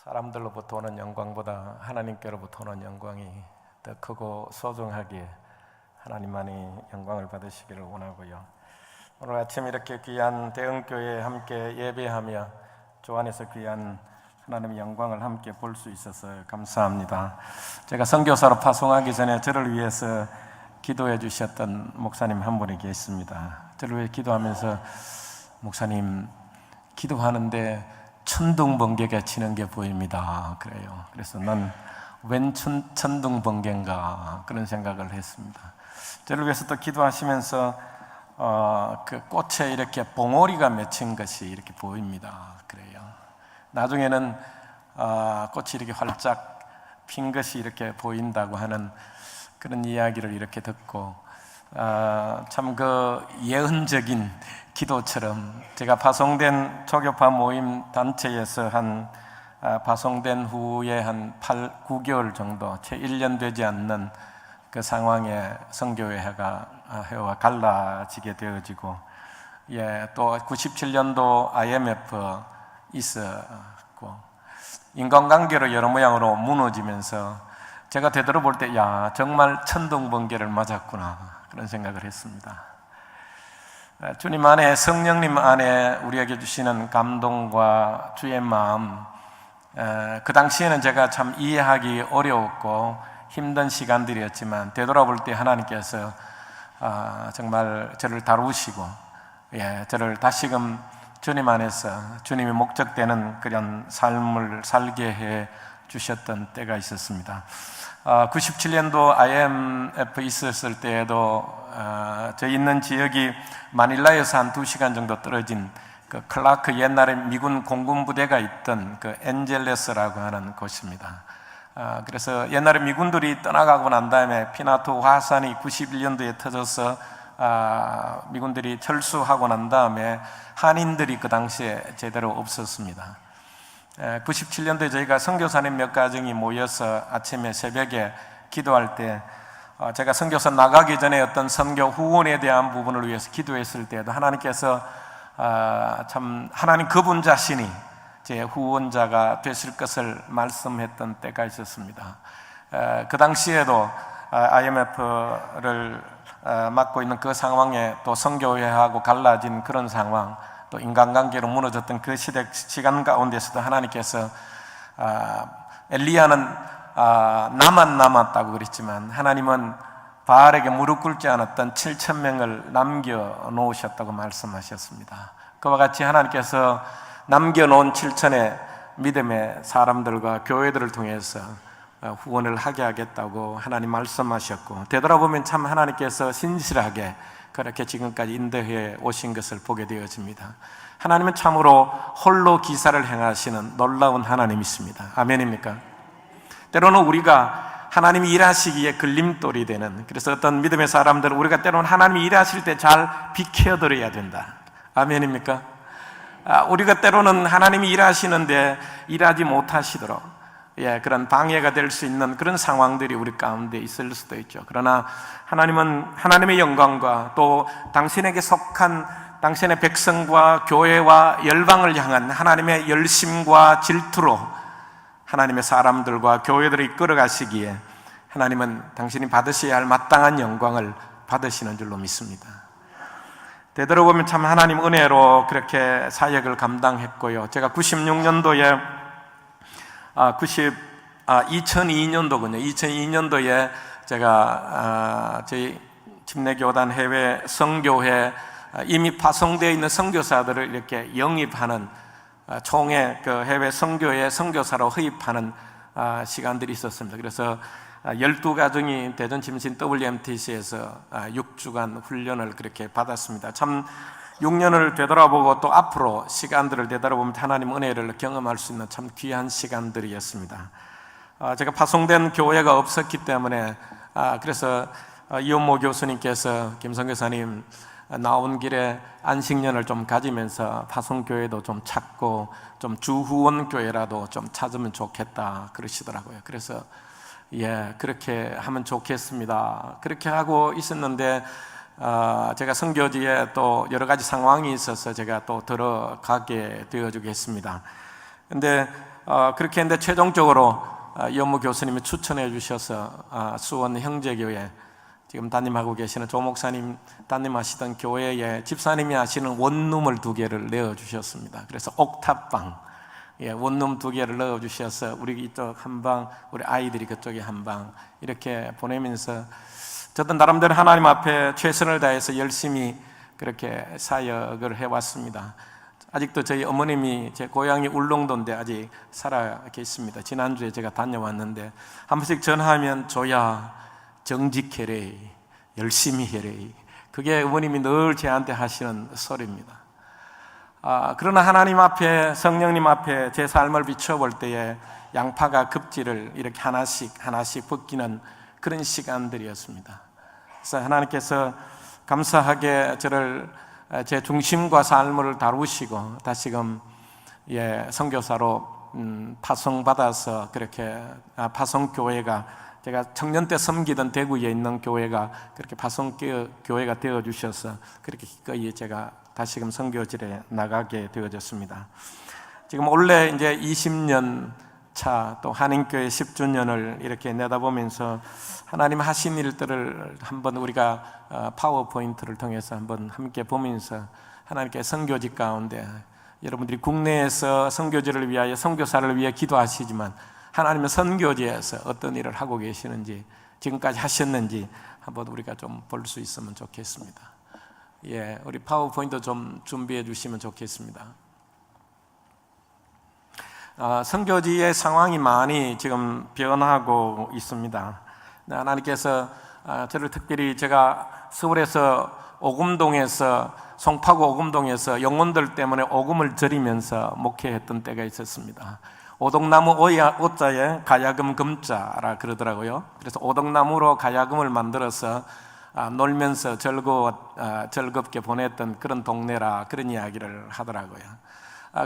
사람들로부터 오는 영광보다 하나님께로부터 오는 영광이 더 크고 소중하기에 하나님만이 영광을 받으시기를 원하고요. 오늘 아침 이렇게 귀한 대흥교회에 함께 예배하며 주 안에서 귀한 하나님의 영광을 함께 볼 수 있어서 감사합니다. 제가 선교사로 파송하기 전에 저를 위해서 기도해 주셨던 목사님 한 분이 계십니다. 저를 위해 기도하면서 목사님 기도하는데 천둥번개가 치는 게 보입니다. 그래요. 그래서 난 웬 천둥번개인가 그런 생각을 했습니다. 저를 위해서 또 기도하시면서 그 꽃에 이렇게 봉오리가 맺힌 것이 이렇게 보입니다. 그래요. 나중에는 꽃이 이렇게 활짝 핀 것이 이렇게 보인다고 하는 그런 이야기를 이렇게 듣고 참 그 예언적인 기도처럼 제가 파송된 초교파 모임 단체에서 파송된 후에 한 9개월 정도 채 1년 되지 않는 그 상황에 선교회가 갈라지게 되어지고 또 97년도 IMF 있었고 인간관계로 여러 모양으로 무너지면서 제가 되돌아볼 때 정말 천둥번개를 맞았구나 그런 생각을 했습니다. 주님 안에 성령님 안에 우리에게 주시는 감동과 주의 마음 그 당시에는 제가 참 이해하기 어려웠고 힘든 시간들이었지만 되돌아볼 때 하나님께서 정말 저를 다루시고 저를 다시금 주님 안에서 주님의 목적되는 그런 삶을 살게 해 주셨던 때가 있었습니다. 97년도 IMF 있었을 때에도 저희 있는 지역이 마닐라에서 한 2시간 정도 떨어진 그 클라크 옛날에 미군 공군 부대가 있던 그 엔젤레스라고 하는 곳입니다. 그래서 옛날에 미군들이 떠나가고 난 다음에 피나투 화산이 91년도에 터져서 미군들이 철수하고 난 다음에 한인들이 그 당시에 제대로 없었습니다. 97년도에 저희가 선교사님 몇 가정이 모여서 아침에 새벽에 기도할 때 제가 선교사 나가기 전에 어떤 선교 후원에 대한 부분을 위해서 기도했을 때에도 하나님께서 참 하나님 그분 자신이 제 후원자가 되실 것을 말씀했던 때가 있었습니다. 그 당시에도 IMF를 맡고 있는 그 상황에 또 선교회하고 갈라진 그런 상황 또 인간관계로 무너졌던 그 시간 가운데서도 하나님께서 엘리야는 나만 남았다고 그랬지만 하나님은 바알에게 무릎 꿇지 않았던 7,000명을 남겨놓으셨다고 말씀하셨습니다. 그와 같이 하나님께서 남겨놓은 7,000의 믿음의 사람들과 교회들을 통해서 후원을 하게 하겠다고 하나님 말씀하셨고 되돌아보면 참 하나님께서 신실하게 그렇게 지금까지 인도해 오신 것을 보게 되어집니다. 하나님은 참으로 홀로 기사를 행하시는 놀라운 하나님이십니다. 아멘입니까? 때로는 우리가 하나님이 일하시기에 걸림돌이 되는 그래서 어떤 믿음의 사람들은 우리가 때로는 하나님이 일하실 때 잘 비켜드려야 된다. 아멘입니까? 우리가 때로는 하나님이 일하시는데 일하지 못하시도록 그런 방해가 될 수 있는 그런 상황들이 우리 가운데 있을 수도 있죠. 그러나 하나님은 하나님의 영광과 또 당신에게 속한 당신의 백성과 교회와 열방을 향한 하나님의 열심과 질투로 하나님의 사람들과 교회들을 이끌어 가시기에 하나님은 당신이 받으셔야 할 마땅한 영광을 받으시는 줄로 믿습니다. 되돌아보면 참 하나님 은혜로 그렇게 사역을 감당했고요. 제가 96년도에 2002년도군요. 2002년도에 제가 저희 침례교단 해외 선교회 이미 파송되어 있는 선교사들을 이렇게 영입하는 총회 그 해외 선교회 선교사로 허입하는 시간들이 있었습니다. 그래서 12가정이 대전 침신 WMTC에서 6주간 훈련을 그렇게 받았습니다. 참 6년을 되돌아보고 또 앞으로 시간들을 되돌아보면 하나님 은혜를 경험할 수 있는 참 귀한 시간들이었습니다. 제가 파송된 교회가 없었기 때문에 그래서 이원모 교수님께서 김성 교사님 나온 길에 안식년을 좀 가지면서 파송교회도 좀 찾고 좀 주후원교회라도 좀 찾으면 좋겠다 그러시더라고요. 그래서 그렇게 하면 좋겠습니다. 그렇게 하고 있었는데 제가 선교지에 또 여러 가지 상황이 있어서 제가 또 들어가게 되어주겠습니다. 근데 그렇게 했는데 최종적으로 연무 교수님이 추천해 주셔서 수원 형제교회, 지금 담임하고 계시는 조 목사님 담임하시던 교회에 집사님이 하시는 원룸을 2개를 내어주셨습니다. 그래서 옥탑방, 원룸 2개를 넣어주셔서 우리 이쪽 한방, 우리 아이들이 그쪽에 한방 이렇게 보내면서 저도 나름대로 하나님 앞에 최선을 다해서 열심히 그렇게 사역을 해왔습니다. 아직도 저희 어머님이, 제 고향이 울릉도인데 아직 살아 계십니다. 지난주에 제가 다녀왔는데 한 번씩 전화하면 조야 정직해래, 열심히 해래, 그게 어머님이 늘 저한테 하시는 소리입니다. 그러나 하나님 앞에, 성령님 앞에 제 삶을 비춰볼 때에 양파가 급지를 이렇게 하나씩 벗기는 그런 시간들이었습니다. 그래서 하나님께서 감사하게 저를 제 중심과 삶을 다루시고 다시금 선교사로 파송받아서 그렇게 파송교회가, 제가 청년 때 섬기던 대구에 있는 교회가 그렇게 파송교회가 되어주셔서 그렇게 기꺼이 제가 다시금 선교지에 나가게 되어졌습니다. 지금 올해 이제 20년 차 또 한인교회 10주년을 이렇게 내다보면서 하나님 하신 일들을 한번 우리가 파워포인트를 통해서 한번 함께 보면서 하나님께 선교지 가운데 여러분들이 국내에서 선교지를 위하여, 선교사를 위해 기도하시지만 하나님은 선교지에서 어떤 일을 하고 계시는지, 지금까지 하셨는지 한번 우리가 좀 볼 수 있으면 좋겠습니다. 우리 파워포인트 좀 준비해 주시면 좋겠습니다. 선교지의 상황이 많이 지금 변하고 있습니다. 하나님께서 저를 특별히, 제가 서울에서 오금동에서, 송파구 오금동에서 영혼들 때문에 오금을 드리면서 목회했던 때가 있었습니다. 오동나무 오자에 가야금 금자라 그러더라고요. 그래서 오동나무로 가야금을 만들어서 놀면서 즐겁게 보냈던 그런 동네라, 그런 이야기를 하더라고요.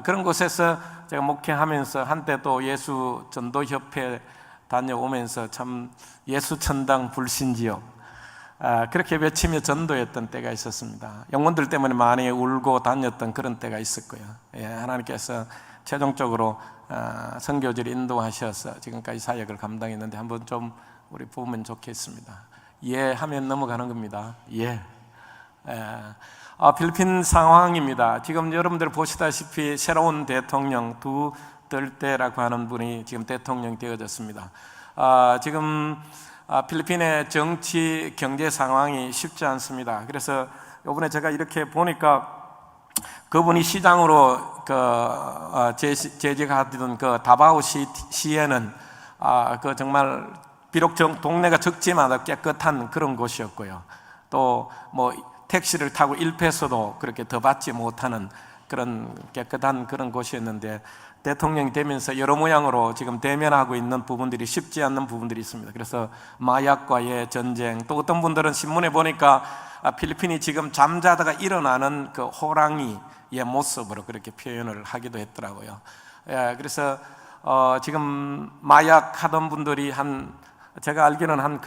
그런 곳에서 제가 목회하면서 한때 또 예수 전도협회 다녀오면서 참 예수 천당 불신지옥 그렇게 외치며 전도했던 때가 있었습니다. 영혼들 때문에 많이 울고 다녔던 그런 때가 있었고요. 하나님께서 최종적으로 선교지를 인도하셔서 지금까지 사역을 감당했는데 한번 좀 우리 보면 좋겠습니다. 하면 넘어가는 겁니다. 필리핀 상황입니다. 지금 여러분들 보시다시피 새로운 대통령 두들테라고 하는 분이 지금 대통령이 되어졌습니다. 지금 필리핀의 정치 경제 상황이 쉽지 않습니다. 그래서 이번에 제가 이렇게 보니까 그분이 시장으로 재직하던 그 다바오 시에는 정말 비록 동네가 적지만 깨끗한 그런 곳이었고요. 또 택시를 타고 1페소도 그렇게 더 받지 못하는 그런 깨끗한 그런 곳이었는데, 대통령이 되면서 여러 모양으로 지금 대면하고 있는 부분들이 쉽지 않는 부분들이 있습니다. 그래서 마약과의 전쟁, 또 어떤 분들은 신문에 보니까 필리핀이 지금 잠자다가 일어나는 그 호랑이의 모습으로 그렇게 표현을 하기도 했더라고요. 그래서 지금 마약 하던 분들이 제가 알기로는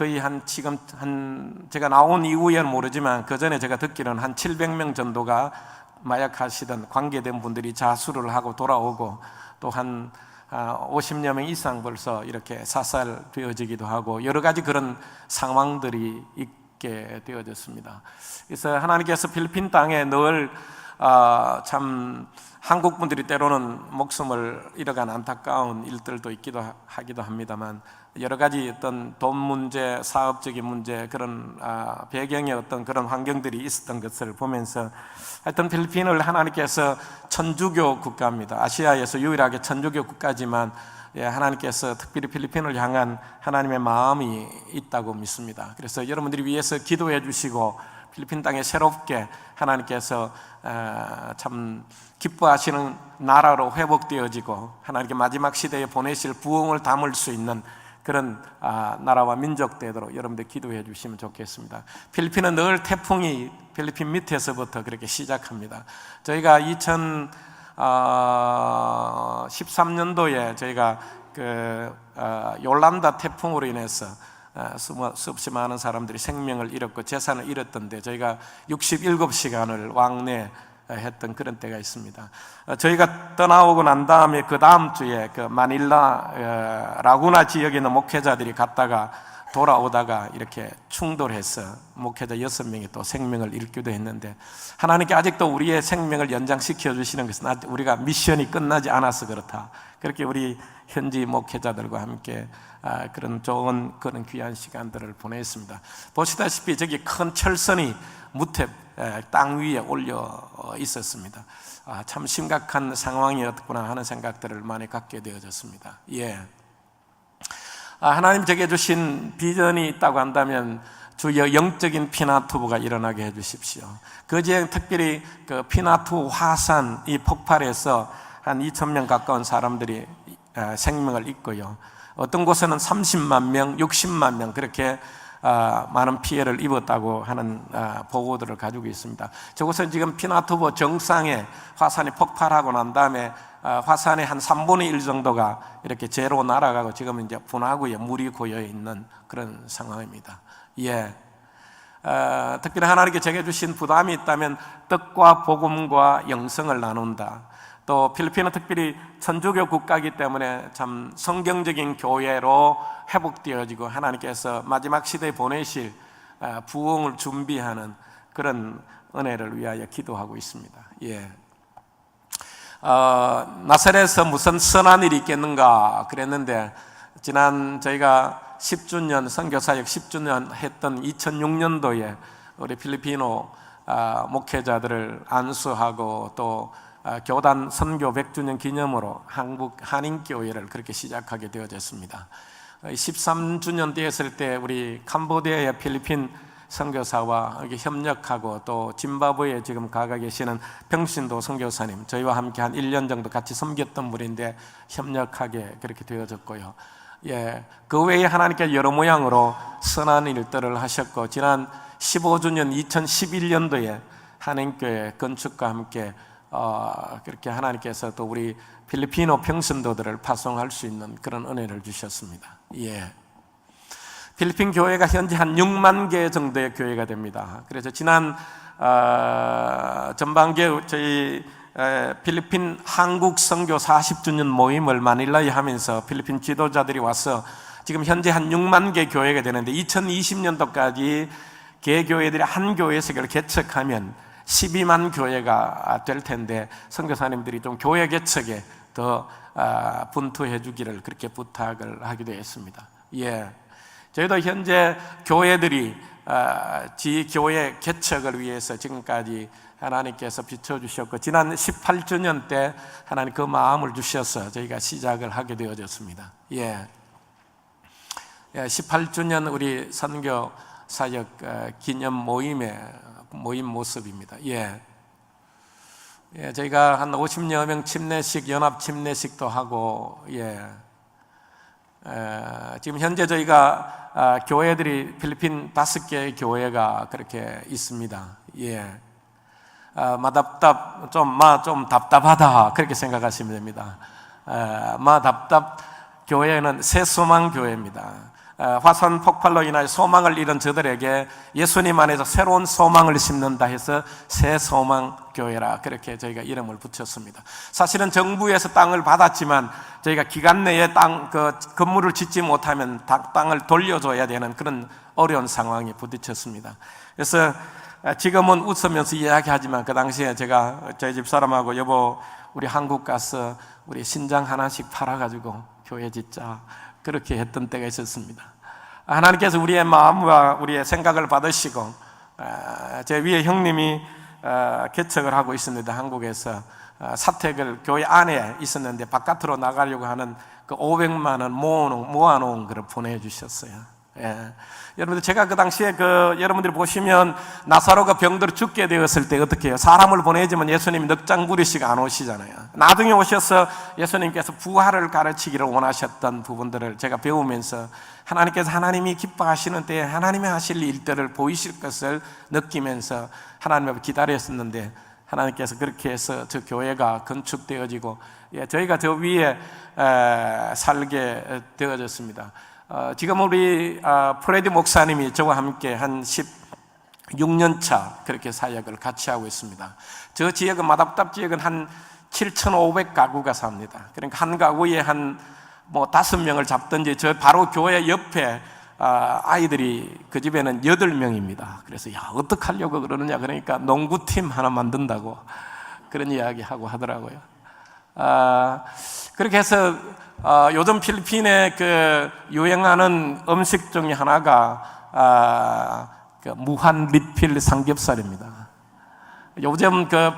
제가 나온 이후에는 모르지만 그 전에 제가 듣기로는 한 700명 정도가 마약하시던 관계된 분들이 자수를 하고 돌아오고, 또 한 50여 명 이상 벌써 이렇게 사살되어지기도 하고, 여러 가지 그런 상황들이 있게 되어졌습니다. 그래서 하나님께서 필리핀 땅에 늘 참 한국 분들이 때로는 목숨을 잃어간 안타까운 일들도 있기도 하기도 합니다만, 여러 가지 어떤 돈 문제, 사업적인 문제, 그런 배경의 어떤 그런 환경들이 있었던 것을 보면서 하여튼 필리핀을 하나님께서 천주교 국가입니다. 아시아에서 유일하게 천주교 국가지만 하나님께서 특별히 필리핀을 향한 하나님의 마음이 있다고 믿습니다. 그래서 여러분들이 위해서 기도해 주시고 필리핀 땅에 새롭게 하나님께서 참 기뻐하시는 나라로 회복되어지고 하나님께 마지막 시대에 보내실 부흥을 담을 수 있는 그런 나라와 민족 되도록 여러분들 기도해 주시면 좋겠습니다. 필리핀은 늘 태풍이 필리핀 밑에서부터 그렇게 시작합니다. 저희가 2013년도에 저희가 요란다 태풍으로 인해서 수없이 많은 사람들이 생명을 잃었고 재산을 잃었던데, 저희가 67시간을 왕래 했던 그런 때가 있습니다. 저희가 떠나오고 난 다음에 그 다음 주에 그 마닐라 라구나 지역에 있는 목회자들이 갔다가 돌아오다가 이렇게 충돌해서 목회자 6명이 또 생명을 잃기도 했는데, 하나님께 아직도 우리의 생명을 연장시켜 주시는 것은 아직 우리가 미션이 끝나지 않아서 그렇다. 그렇게 우리 현지 목회자들과 함께 그런 좋은 그런 귀한 시간들을 보냈습니다. 보시다시피 저기 큰 철선이 무태 땅 위에 올려 있었습니다. 참 심각한 상황이었구나 하는 생각들을 많이 갖게 되어졌습니다. 예. 하나님 제게 주신 비전이 있다고 한다면 주여 영적인 피나투브가 일어나게 해주십시오. 그제 특별히 그 피나투 화산 이 폭발에서 한 2,000명 가까운 사람들이 생명을 잃고요, 어떤 곳에는 30만 명, 60만 명 그렇게 많은 피해를 입었다고 하는 보고들을 가지고 있습니다. 저곳은 지금 피나투브 정상에 화산이 폭발하고 난 다음에 화산의 한 3분의 1 정도가 이렇게 제로 날아가고 지금 이제 분화구에 물이 고여 있는 그런 상황입니다. 예. 특별히 하나님께 제게 주신 부담이 있다면 떡과 복음과 영성을 나눈다. 또 필리핀은 특별히 천주교 국가이기 때문에 참 성경적인 교회로 회복되어지고 하나님께서 마지막 시대에 보내실 부흥을 준비하는 그런 은혜를 위하여 기도하고 있습니다. 예. 나사렛에서 무슨 선한 일이 있겠는가 그랬는데, 지난 저희가 10주년 선교사역 10주년 했던 2006년도에 우리 필리핀어 목회자들을 안수하고 또 교단 선교 100주년 기념으로 한국 한인교회를 그렇게 시작하게 되어졌습니다. 13주년 되었을 때 우리 캄보디아의 필리핀 선교사와 이렇게 협력하고, 또 짐바브웨에 지금 가가 계시는 평신도 선교사님, 저희와 함께 한 1년 정도 같이 섬겼던 분인데 협력하게 그렇게 되어졌고요. 예, 그 외에 하나님께 여러 모양으로 선한 일들을 하셨고, 지난 15주년 2011년도에 한인교회 건축과 함께 그렇게 하나님께서 또 우리 필리핀어 평신도들을 파송할 수 있는 그런 은혜를 주셨습니다. 예. 필리핀 교회가 현재 한 6만 개 정도의 교회가 됩니다. 그래서 지난 전반기에 저희 필리핀 한국 선교 40주년 모임을 마닐라에 하면서 필리핀 지도자들이 와서 지금 현재 한 6만 개 교회가 되는데, 2020년도까지 개교회들이 한 교회에서 개척하면 12만 교회가 될 텐데, 선교사님들이 좀 교회 개척에 더 분투해 주기를 그렇게 부탁을 하기도 했습니다. 예. 저희도 현재 교회들이 지교회 개척을 위해서 지금까지 하나님께서 비춰주셨고, 지난 18주년 때 하나님 그 마음을 주셔서 저희가 시작을 하게 되어졌습니다. 예. 18주년 우리 선교 사역 기념 모임의 모임 모습입니다. 예. 예, 저희가 한 50여 명 침례식, 연합 침례식도 하고, 예. 지금 현재 저희가 교회들이 필리핀 5개의 교회가 그렇게 있습니다. 예. 좀 답답하다 그렇게 생각하시면 됩니다. 마답답 교회는 새소망 교회입니다. 화산 폭발로 인하여 소망을 잃은 저들에게 예수님 안에서 새로운 소망을 심는다 해서 새소망 교회라 그렇게 저희가 이름을 붙였습니다. 사실은 정부에서 땅을 받았지만 저희가 기간 내에 건물을 짓지 못하면 땅을 돌려줘야 되는 그런 어려운 상황에 부딪혔습니다. 그래서 지금은 웃으면서 이야기하지만 그 당시에 제가 저희 집 사람하고 여보 우리 한국 가서 우리 신장 하나씩 팔아가지고 교회 짓자 그렇게 했던 때가 있었습니다. 하나님께서 우리의 마음과 우리의 생각을 받으시고, 제 위에 형님이 개척을 하고 있습니다. 한국에서 사택을 교회 안에 있었는데 바깥으로 나가려고 하는 그 500만 원 모아놓은 것을 보내주셨어요. 예. 여러분들 제가 그 당시에 여러분들이 보시면 나사로가 병들어 죽게 되었을 때 어떻게 해요? 사람을 보내지만 예수님이 넉장부리씩 안 오시잖아요. 나중에 오셔서 예수님께서 부활을 가르치기를 원하셨던 부분들을 제가 배우면서 하나님께서 하나님이 기뻐하시는 때에 하나님이 하실 일들을 보이실 것을 느끼면서 하나님 앞에 기다렸었는데, 하나님께서 그렇게 해서 저 교회가 건축되어지고, 예, 저희가 저 위에 살게 되어졌습니다. 지금 우리 프레디 목사님이 저와 함께 한 6년차 그렇게 사역을 같이 하고 있습니다. 저 지역은 마답답 지역은 한 7,500가구가 삽니다. 그러니까 한 가구에 한 5명을 잡든지 저 바로 교회 옆에 아이들이 그 집에는 8명입니다. 그래서 야 어떡하려고 그러느냐 그러니까 농구팀 하나 만든다고 그런 이야기하고 하더라고요. 그렇게 해서 요즘 필리핀에 그 유행하는 음식 중에 하나가 그 무한 리필 삼겹살입니다. 요즘 그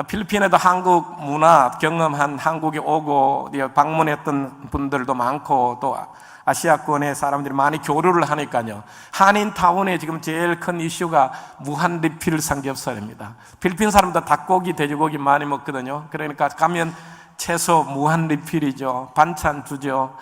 필리핀에도 한국 문화 경험한 한국에 오고 방문했던 분들도 많고 또 아시아권의 사람들이 많이 교류를 하니까요. 한인타운에 지금 제일 큰 이슈가 무한 리필 삼겹살입니다. 필리핀 사람들 닭고기, 돼지고기 많이 먹거든요. 그러니까 가면 채소 무한 리필이죠. 반찬 주죠.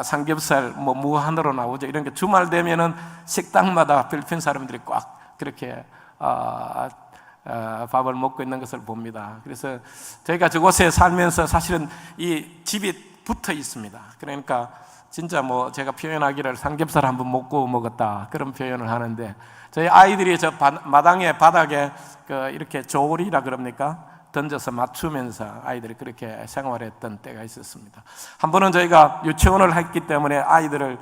삼겹살 무한으로 나오죠. 이런 게 주말 되면은 식당마다 필리핀 사람들이 꽉 그렇게 밥을 먹고 있는 것을 봅니다. 그래서 저희가 저곳에 살면서 사실은 이 집이 붙어 있습니다. 그러니까 진짜 제가 표현하기를 삼겹살 한번 먹고 먹었다 그런 표현을 하는데 저희 아이들이 저 마당에 바닥에 이렇게 조리라 그럽니까? 던져서 맞추면서 아이들이 그렇게 생활했던 때가 있었습니다. 한 번은 저희가 유치원을 했기 때문에 아이들을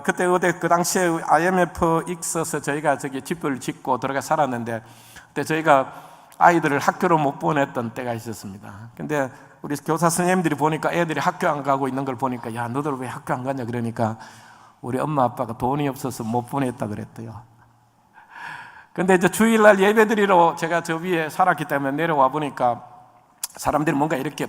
그때 그 당시에 IMF 있어서 저희가 저기 집을 짓고 들어가 살았는데 그때 저희가 아이들을 학교로 못 보냈던 때가 있었습니다. 근데 우리 교사 선생님들이 보니까 애들이 학교 안 가고 있는 걸 보니까 야 너들 왜 학교 안 가냐 그러니까 우리 엄마 아빠가 돈이 없어서 못 보냈다 그랬대요. 근데 이제 주일날 예배드리러 제가 저 위에 살았기 때문에 내려와 보니까 사람들이 뭔가 이렇게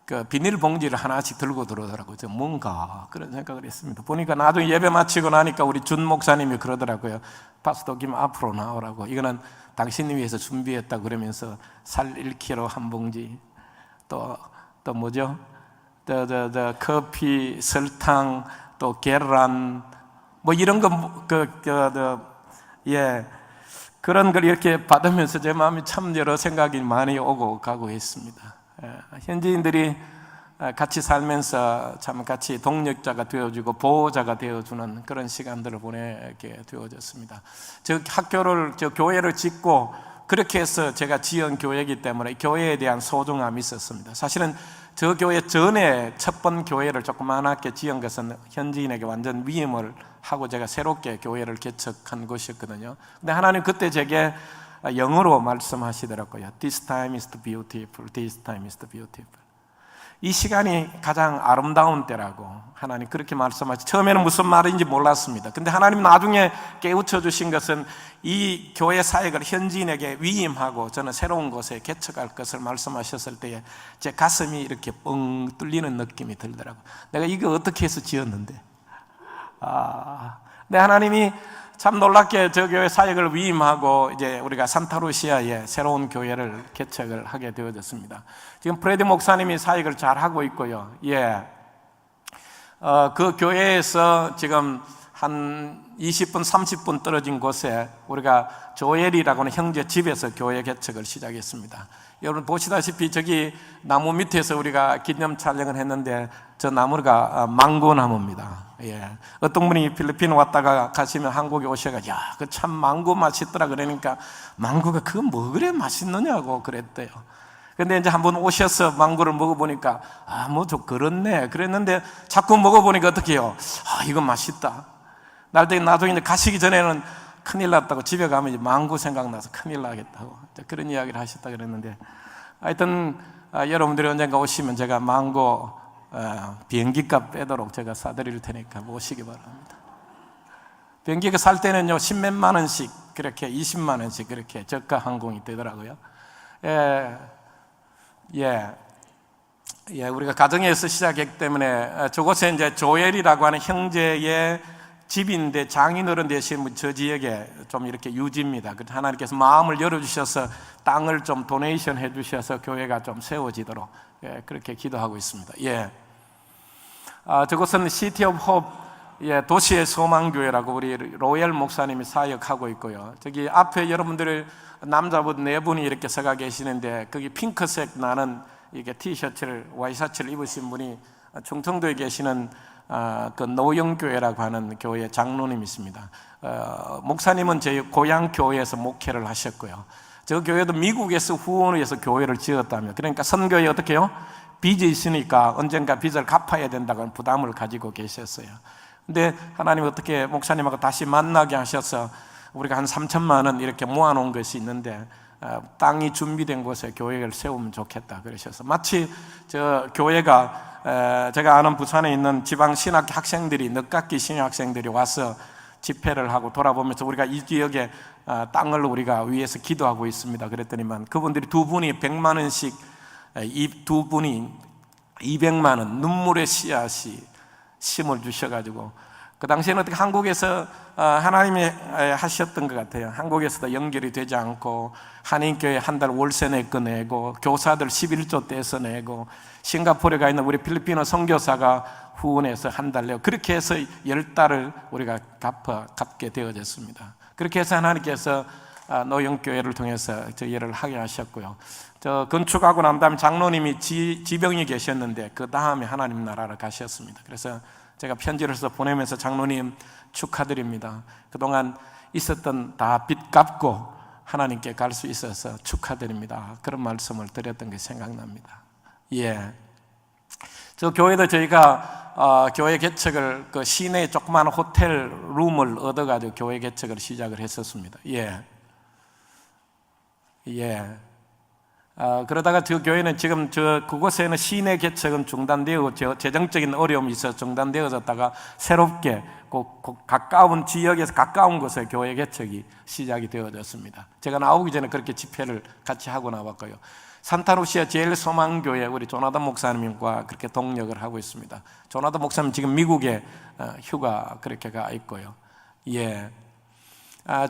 그 비닐봉지를 하나씩 들고 들어오더라고요. 뭔가 그런 생각을 했습니다. 보니까 나중에 예배 마치고 나니까 우리 준 목사님이 그러더라고요. 파스토 김 앞으로 나오라고. 이거는 당신이 위해서 준비했다 그러면서 살 1kg 한 봉지 또 뭐죠? 커피, 설탕, 또 계란 이런 거 그런 걸 이렇게 받으면서 제 마음이 참 여러 생각이 많이 오고 가고 있습니다. 현지인들이 같이 살면서 참 같이 동력자가 되어주고 보호자가 되어주는 그런 시간들을 보내게 되어졌습니다. 저 교회를 짓고 그렇게 해서 제가 지은 교회이기 때문에 교회에 대한 소중함이 있었습니다. 사실은 저 교회 전에 첫 번 교회를 조그맣게 지은 것은 현지인에게 완전 위임을 하고 제가 새롭게 교회를 개척한 것이었거든요. 근데 하나님 그때 제게 영어로 말씀하시더라고요. This time is beautiful. This time is beautiful. 이 시간이 가장 아름다운 때라고 하나님 그렇게 말씀하시. 처음에는 무슨 말인지 몰랐습니다. 근데 하나님 나중에 깨우쳐 주신 것은 이 교회 사역을 현지인에게 위임하고 저는 새로운 곳에 개척할 것을 말씀하셨을 때에 제 가슴이 이렇게 뻥 뚫리는 느낌이 들더라고요. 내가 이거 어떻게 해서 지었는데 근데 하나님이 참 놀랍게 저 교회 사역을 위임하고 이제 우리가 산타루시아에 새로운 교회를 개척을 하게 되어졌습니다. 지금 프레디 목사님이 사역을 잘 하고 있고요. 그 교회에서 지금 한 20분, 30분 떨어진 곳에 우리가 조엘이라고 하는 형제 집에서 교회 개척을 시작했습니다. 여러분 보시다시피 저기 나무 밑에서 우리가 기념 촬영을 했는데 저 나무가 망고 나무입니다. 어떤 분이 필리핀 왔다가 가시면 한국에 오셔가 야, 그 참 망고 맛있더라 그러니까 망고가 그거 뭐 그래 맛있느냐고 그랬대요. 근데 이제 한번 오셔서 망고를 먹어보니까 뭐 좀 그렇네 그랬는데 자꾸 먹어보니까 어떻게 해요? 이거 맛있다. 나중에 가시기 전에는 큰일 났다고 집에 가면 이제 망고 생각나서 큰일 나겠다고 그런 이야기를 하셨다 그랬는데 하여튼 여러분들이 언젠가 오시면 제가 망고 비행기값 빼도록 제가 사드릴 테니까 모시기 바랍니다. 비행기가 살 때는요 10몇만 원씩 그렇게 20만 원씩 그렇게 저가 항공이 되더라고요. 우리가 가정에서 시작했기 때문에 저곳에 이제 조엘이라고 하는 형제의 집인데 장인어른 되신 저 지역에 좀 이렇게 유지입니다. 하나님께서 마음을 열어주셔서 땅을 좀 도네이션 해주셔서 교회가 좀 세워지도록 그렇게 기도하고 있습니다. 저곳은 시티 오브 홉 도시의 소망교회라고 우리 로열 목사님이 사역하고 있고요. 저기 앞에 여러분들 남자분 4분이 이렇게 서가 계시는데 거기 핑크색 나는 이게 티셔츠를 와이셔츠를 입으신 분이 충청도에 계시는 그 노영교회라고 하는 교회 장로님이 있습니다. 목사님은 저희 고향 교회에서 목회를 하셨고요. 저 교회도 미국에서 후원을 해서 교회를 지었다며, 그러니까 선교에 어떻게 해요? 빚이 있으니까 언젠가 빚을 갚아야 된다는 부담을 가지고 계셨어요. 근데 하나님 어떻게 목사님하고 다시 만나게 하셔서 우리가 한 3천만 원 이렇게 모아놓은 것이 있는데 땅이 준비된 곳에 교회를 세우면 좋겠다 그러셔서, 마치 저 교회가 제가 아는 부산에 있는 지방 신학교 학생들이, 늦깎이 신학 학생들이 와서 집회를 하고 돌아보면서 우리가 이 지역에 땅을 우리가 위해서 기도하고 있습니다 그랬더니만, 그분들이 두 분이 100만 원씩, 이 두 분이 200만 원 눈물의 씨앗이 심을 주셔가지고, 그 당시에는 어떻게 한국에서 하나님이 하셨던 것 같아요. 한국에서도 연결이 되지 않고 한인교회 한 달 월세 내고 교사들 11조 떼서 내고, 싱가포르에 가 있는 우리 필리핀어 선교사가 후원해서 한 달 내고, 그렇게 해서 10달을 우리가 갚게 되어졌습니다. 그렇게 해서 하나님께서 노영교회를 통해서 저 일을 하게 하셨고요. 저 건축하고 난 다음에 장로님이 지병이 계셨는데 그 다음에 하나님 나라로 가셨습니다. 그래서 제가 편지를 해서 보내면서, 장로님 축하드립니다. 그동안 있었던 다 빚 갚고 하나님께 갈 수 있어서 축하드립니다. 그런 말씀을 드렸던 게 생각납니다. 예. 저 교회도 저희가 교회 개척을 그 시내에 조그마한 호텔 룸을 얻어가지고 교회 개척을 시작을 했었습니다. 예. 예. 그러다가 저 교회는 지금 그곳에는 시내 개척은 중단되어 재정적인 어려움이 있어서 중단되어졌다가 새롭게 가까운 지역에서 가까운 곳에 교회 개척이 시작이 되어졌습니다. 제가 나오기 전에 그렇게 집회를 같이 하고 나왔고요. 산타루시아 제일 소망교회 우리 조나단 목사님과 그렇게 동력을 하고 있습니다. 조나단 목사님 지금 미국에 휴가 그렇게 가 있고요. 예.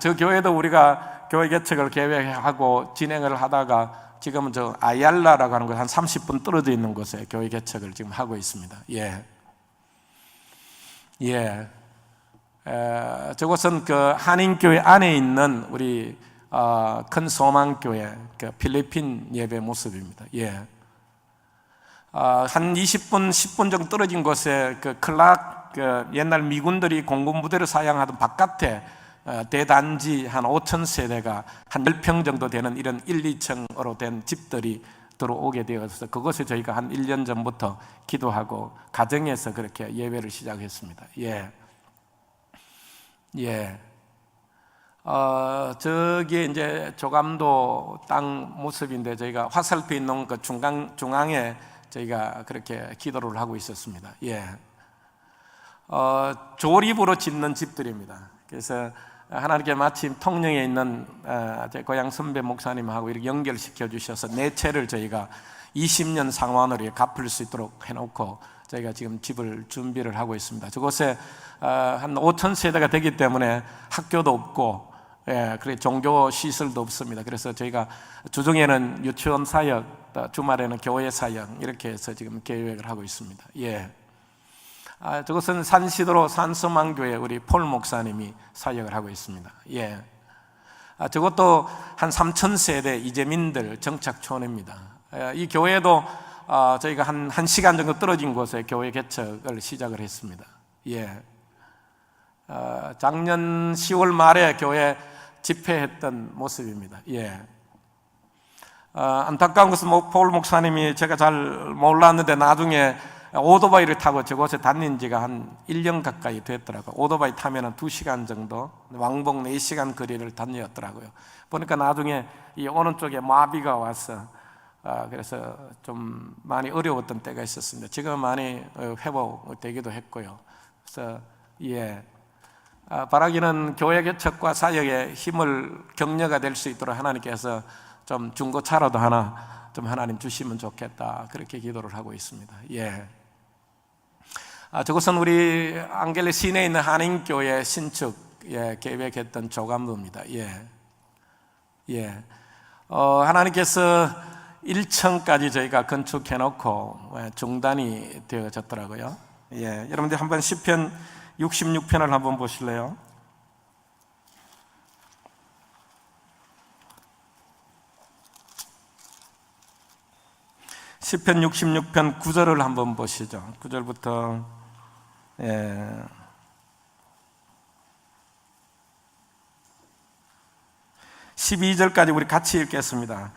저 교회도 우리가 교회 개척을 계획하고 진행을 하다가 지금은 저 아얄라라고 하는 곳 한 30분 떨어져 있는 곳에 교회 개척을 지금 하고 있습니다. 예. 예. 저곳은 그 한인교회 안에 있는 우리 큰 소망교회 그 필리핀 예배 모습입니다. 예. 한 20분, 10분 정도 떨어진 곳에 그 옛날 미군들이 공군 부대를 사용하던 바깥에 대단지 한 5천 세대가 한 10평 정도 되는 이런 1, 2층으로 된 집들이 들어오게 되어서 그것에 저희가 한 1년 전부터 기도하고 가정에서 그렇게 예배를 시작했습니다. 예. 예. 저기 이제 조감도 땅 모습인데, 저희가 화살표 있는 그 중앙에 저희가 그렇게 기도를 하고 있었습니다. 예. 조립으로 짓는 집들입니다. 그래서 하나님께 마침 통영에 있는 제 고향 선배 목사님하고 이렇게 연결시켜 주셔서 네 채를 저희가 20년 상환으로 갚을 수 있도록 해놓고 저희가 지금 집을 준비를 하고 있습니다. 저곳에 한 5천 세대가 되기 때문에 학교도 없고, 예, 그래 종교 시설도 없습니다. 그래서 저희가 주중에는 유치원 사역, 주말에는 교회 사역 이렇게 해서 지금 계획을 하고 있습니다. 예. 저것은 산시도로 산소망교회 우리 폴 목사님이 사역을 하고 있습니다. 예. 저것도 한 3천 세대 이재민들 정착촌입니다. 이 교회도 저희가 한 1시간 정도 떨어진 곳에 교회 개척을 시작을 했습니다. 예. 작년 10월 말에 교회 집회했던 모습입니다. 예. 안타까운 것은 폴 목사님이 제가 잘 몰랐는데 나중에 오토바이를 타고 저곳에 다닌 지가 한 1년 가까이 됐더라고요. 오토바이 타면 2시간 정도, 왕복 4시간 거리를 다녔더라고요. 보니까 나중에 이 오른쪽에 마비가 와서 그래서 좀 많이 어려웠던 때가 있었습니다. 지금 많이 회복되기도 했고요. 그래서 예, 바라기는 교회 개척과 사역에 힘을 격려가 될 수 있도록 하나님께서 좀 중고차라도 하나 좀 하나님 주시면 좋겠다, 그렇게 기도를 하고 있습니다. 예. 저것은 우리 안겔레 시내에 있는 한인교회 신축 계획했던 조감도입니다. 예. 예. 하나님께서 1층까지 저희가 건축해놓고 중단이 되어졌더라고요. 예. 여러분들 한번 시편 66편을 한번 보실래요? 시편 66편 9절을 한번 보시죠. 9절부터 12절까지 우리 같이 읽겠습니다.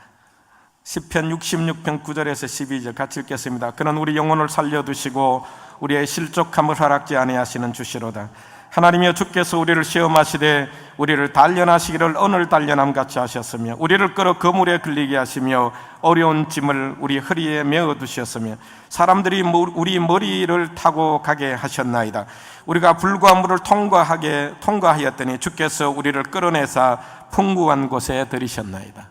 시편 66편 9절에서 12절 같이 읽겠습니다. 그는 우리 영혼을 살려두시고 우리의 실족함을 허락지 아니하시는 주시로다. 하나님이여, 주께서 우리를 시험하시되 우리를 단련하시기를 오늘 단련함 같이 하셨으며 우리를 끌어 그물에 걸리게 하시며 어려운 짐을 우리 허리에 메어 두셨으며 사람들이 우리 머리를 타고 가게 하셨나이다. 우리가 불과 물을 통과하였더니 주께서 우리를 끌어내사 풍부한 곳에 들이셨나이다.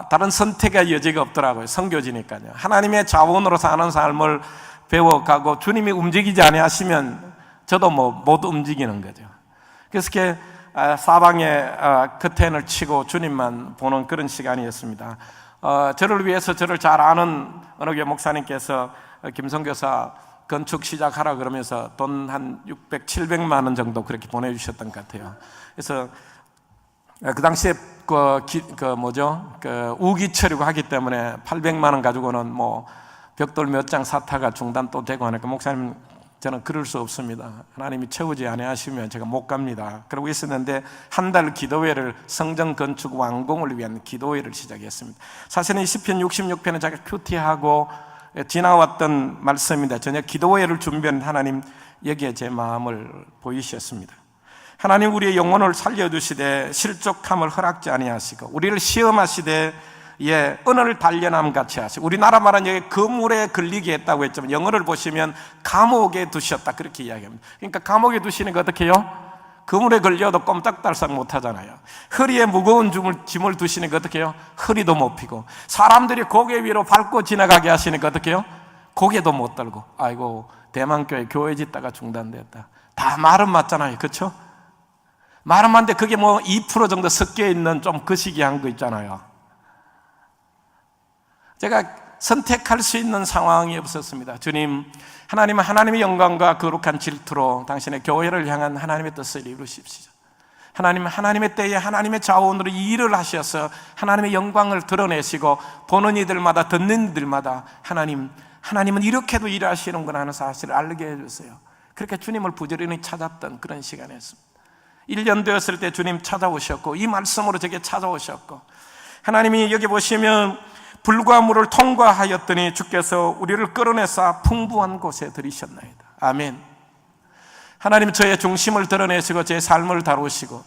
다른 선택의 여지가 없더라고요. 선교지니까요. 하나님의 자원으로 사는 삶을 배워가고 주님이 움직이지 아니하시면 저도 못 움직이는 거죠. 그래서 이렇게 사방에 커튼을 치고 주님만 보는 그런 시간이었습니다. 저를 위해서 저를 잘 아는 어느 교회 목사님께서 김성교사 건축 시작하라 그러면서 돈 한 600, 700만 원 정도 그렇게 보내주셨던 것 같아요. 그래서 그 당시에 우기철이고 하기 때문에 800만 원 가지고는 벽돌 몇 장 사타가 중단 또 되고 하니까 목사님, 저는 그럴 수 없습니다. 하나님이 채우지 아니하시면 제가 못 갑니다. 그러고 있었는데 한 달 기도회를, 성전 건축 완공을 위한 기도회를 시작했습니다. 사실은 이 시편 66편은 제가 큐티하고 지나왔던 말씀입니다. 저녁 기도회를 준비한 하나님, 여기에 제 마음을 보이셨습니다. 하나님, 우리의 영혼을 살려두시되 실족함을 허락지 아니하시고 우리를 시험하시되 오늘 단련함 같이 하시고, 우리나라 말은 여기 그물에 걸리게 했다고 했지만 영어를 보시면 감옥에 두셨다 그렇게 이야기합니다. 그러니까 감옥에 두시는 거 어떻게 해요? 그물에 걸려도 꼼짝달싹 못 하잖아요. 허리에 무거운 짐을 두시는 거 어떻게 해요? 허리도 못 펴고, 사람들이 고개 위로 밟고 지나가게 하시는 거 어떻게 해요? 고개도 못 들고. 아이고, 대만교회 교회 짓다가 중단됐다. 다 말은 맞잖아요. 그렇죠? 말은 맞는데 그게 2% 정도 섞여 있는 좀 거시기한 거 있잖아요. 제가 선택할 수 있는 상황이 없었습니다. 주님, 하나님은 하나님의 영광과 거룩한 질투로 당신의 교회를 향한 하나님의 뜻을 이루십시오. 하나님은 하나님의 때에 하나님의 자원으로 일을 하셔서 하나님의 영광을 드러내시고 보는 이들마다, 듣는 이들마다 하나님은 이렇게도 일하시는구나 하는 사실을 알게 해주세요. 그렇게 주님을 부지런히 찾았던 그런 시간이었습니다. 1년 되었을 때 주님 찾아오셨고 이 말씀으로 제게 찾아오셨고, 하나님이 여기 보시면 불과 물을 통과하였더니 주께서 우리를 끌어내사 풍부한 곳에 들이셨나이다. 아멘. 하나님, 저의 중심을 드러내시고 제 삶을 다루시고,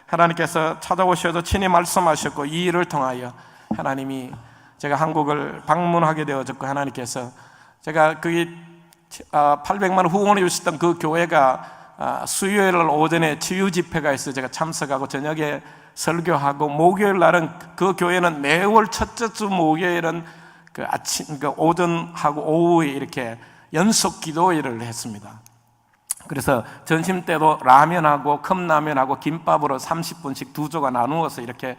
하나님께서 찾아오셔서 친히 말씀하셨고, 이 일을 통하여 하나님이 제가 한국을 방문하게 되어졌고, 하나님께서 제가 800만 원 후원해 주셨던 그 교회가 수요일 오전에 치유 집회가 있어서 제가 참석하고 저녁에 설교하고, 목요일 날은 그 교회는 매월 첫째 주 목요일은 오전하고 오후에 이렇게 연속 기도회를 했습니다. 그래서 점심 때도 라면하고 컵라면하고 김밥으로 30분씩 두 조가 나누어서 이렇게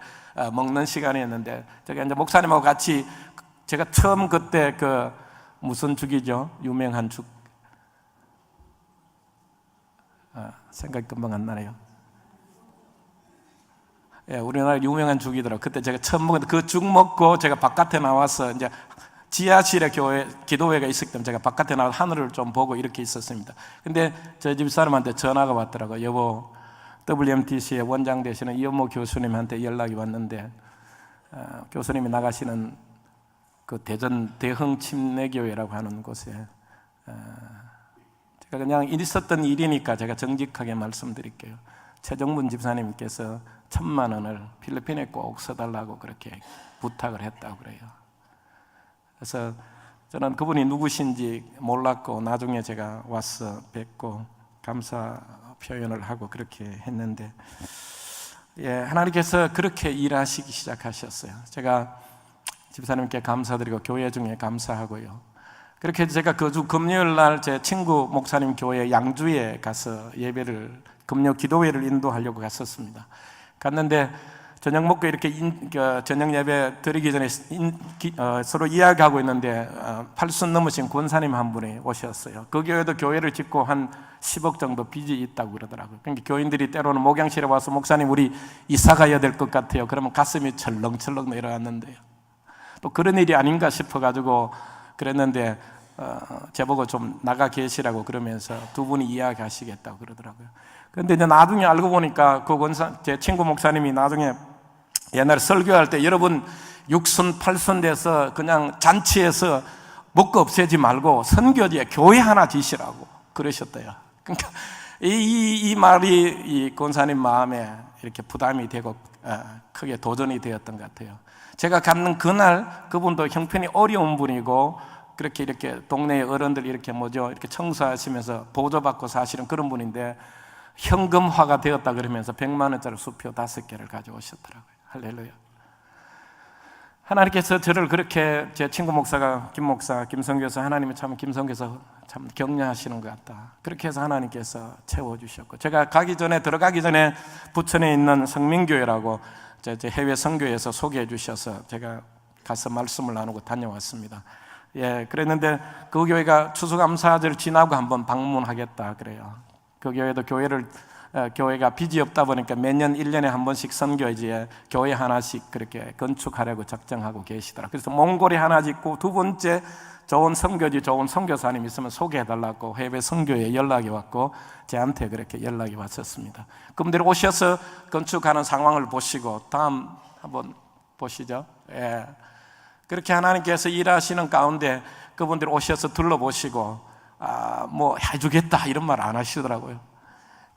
먹는 시간이었는데, 제가 이제 목사님하고 같이, 제가 처음 그때 무슨 죽이죠? 유명한 죽, 생각이 금방 안 나네요. 우리나라 유명한 죽이더라고요. 그때 제가 처음 먹었는데 그 죽 먹고 제가 바깥에 나와서 이제 지하실에 기도회가 있었기 때문에 제가 바깥에 나와서 하늘을 좀 보고 이렇게 있었습니다. 근데 저희 집 사람한테 전화가 왔더라고요. 여보, WMTC의 원장 되시는 이현모 교수님한테 연락이 왔는데, 교수님이 나가시는 그 대전 대흥침례교회라고 하는 곳에, 제가 그냥 있었던 일이니까 제가 정직하게 말씀드릴게요. 최정문 집사님께서 1,000만 원을 필리핀에 꼭 써달라고 그렇게 부탁을 했다고 그래요. 그래서 저는 그분이 누구신지 몰랐고, 나중에 제가 와서 뵙고 감사 표현을 하고 그렇게 했는데, 하나님께서 그렇게 일하시기 시작하셨어요. 제가 집사님께 감사드리고 교회 중에 감사하고요. 그렇게 제가 그 주 금요일 날 제 친구 목사님 교회 양주에 가서 예배를, 금요 기도회를 인도하려고 갔었습니다. 갔는데 저녁 먹고 이렇게 저녁 예배 드리기 전에 서로 이야기하고 있는데 팔순 넘으신 권사님 한 분이 오셨어요. 그 교회도 교회를 짓고 한 10억 정도 빚이 있다고 그러더라고요. 그러니까 교인들이 때로는 목양실에 와서 목사님 우리 이사 가야 될 것 같아요. 그러면 가슴이 철렁철렁 내려왔는데요. 또 그런 일이 아닌가 싶어가지고 그랬는데 저보고 좀 나가 계시라고 그러면서 두 분이 이야기하시겠다고 그러더라고요. 그런데 이제 나중에 알고 보니까 제 친구 목사님이 나중에 옛날에 설교할 때 여러분 육순 팔순 돼서 그냥 잔치에서 먹고 없애지 말고 선교지에 교회 하나 지시라고 그러셨대요. 그러니까 이 말이 이 권사님 마음에 이렇게 부담이 되고 크게 도전이 되었던 것 같아요. 제가 갖는 그날 그분도 형편이 어려운 분이고 그렇게 이렇게 동네의 어른들 이렇게 이렇게 청소하시면서 보조받고 사시는 그런 분인데 현금화가 되었다 그러면서 100만 원짜리 수표 5개를 가져오셨더라고요. 할렐루야. 하나님께서 저를 그렇게 제 친구 목사가 김 목사, 김성교사 하나님이 참 김성교사 참 격려하시는 것 같다. 그렇게 해서 하나님께서 채워주셨고 제가 들어가기 전에 부천에 있는 성민교회라고 제 해외 선교에서 소개해 주셔서 제가 가서 말씀을 나누고 다녀왔습니다. 예, 그랬는데 그 교회가 추수감사절 지나고 한번 방문하겠다 그래요. 그 교회도 교회가 빚이 없다 보니까 매년 1년에 한 번씩 선교지에 교회 하나씩 그렇게 건축하려고 작정하고 계시더라. 그래서 몽골에 하나 짓고 두 번째 좋은 선교지 좋은 선교사님 있으면 소개해달라고 해외 선교에 연락이 왔고 저한테 그렇게 연락이 왔었습니다. 그분들이 오셔서 건축하는 상황을 보시고 다음 한번 보시죠. 예. 그렇게 하나님께서 일하시는 가운데 그분들이 오셔서 둘러보시고 뭐 해주겠다 이런 말 안 하시더라고요.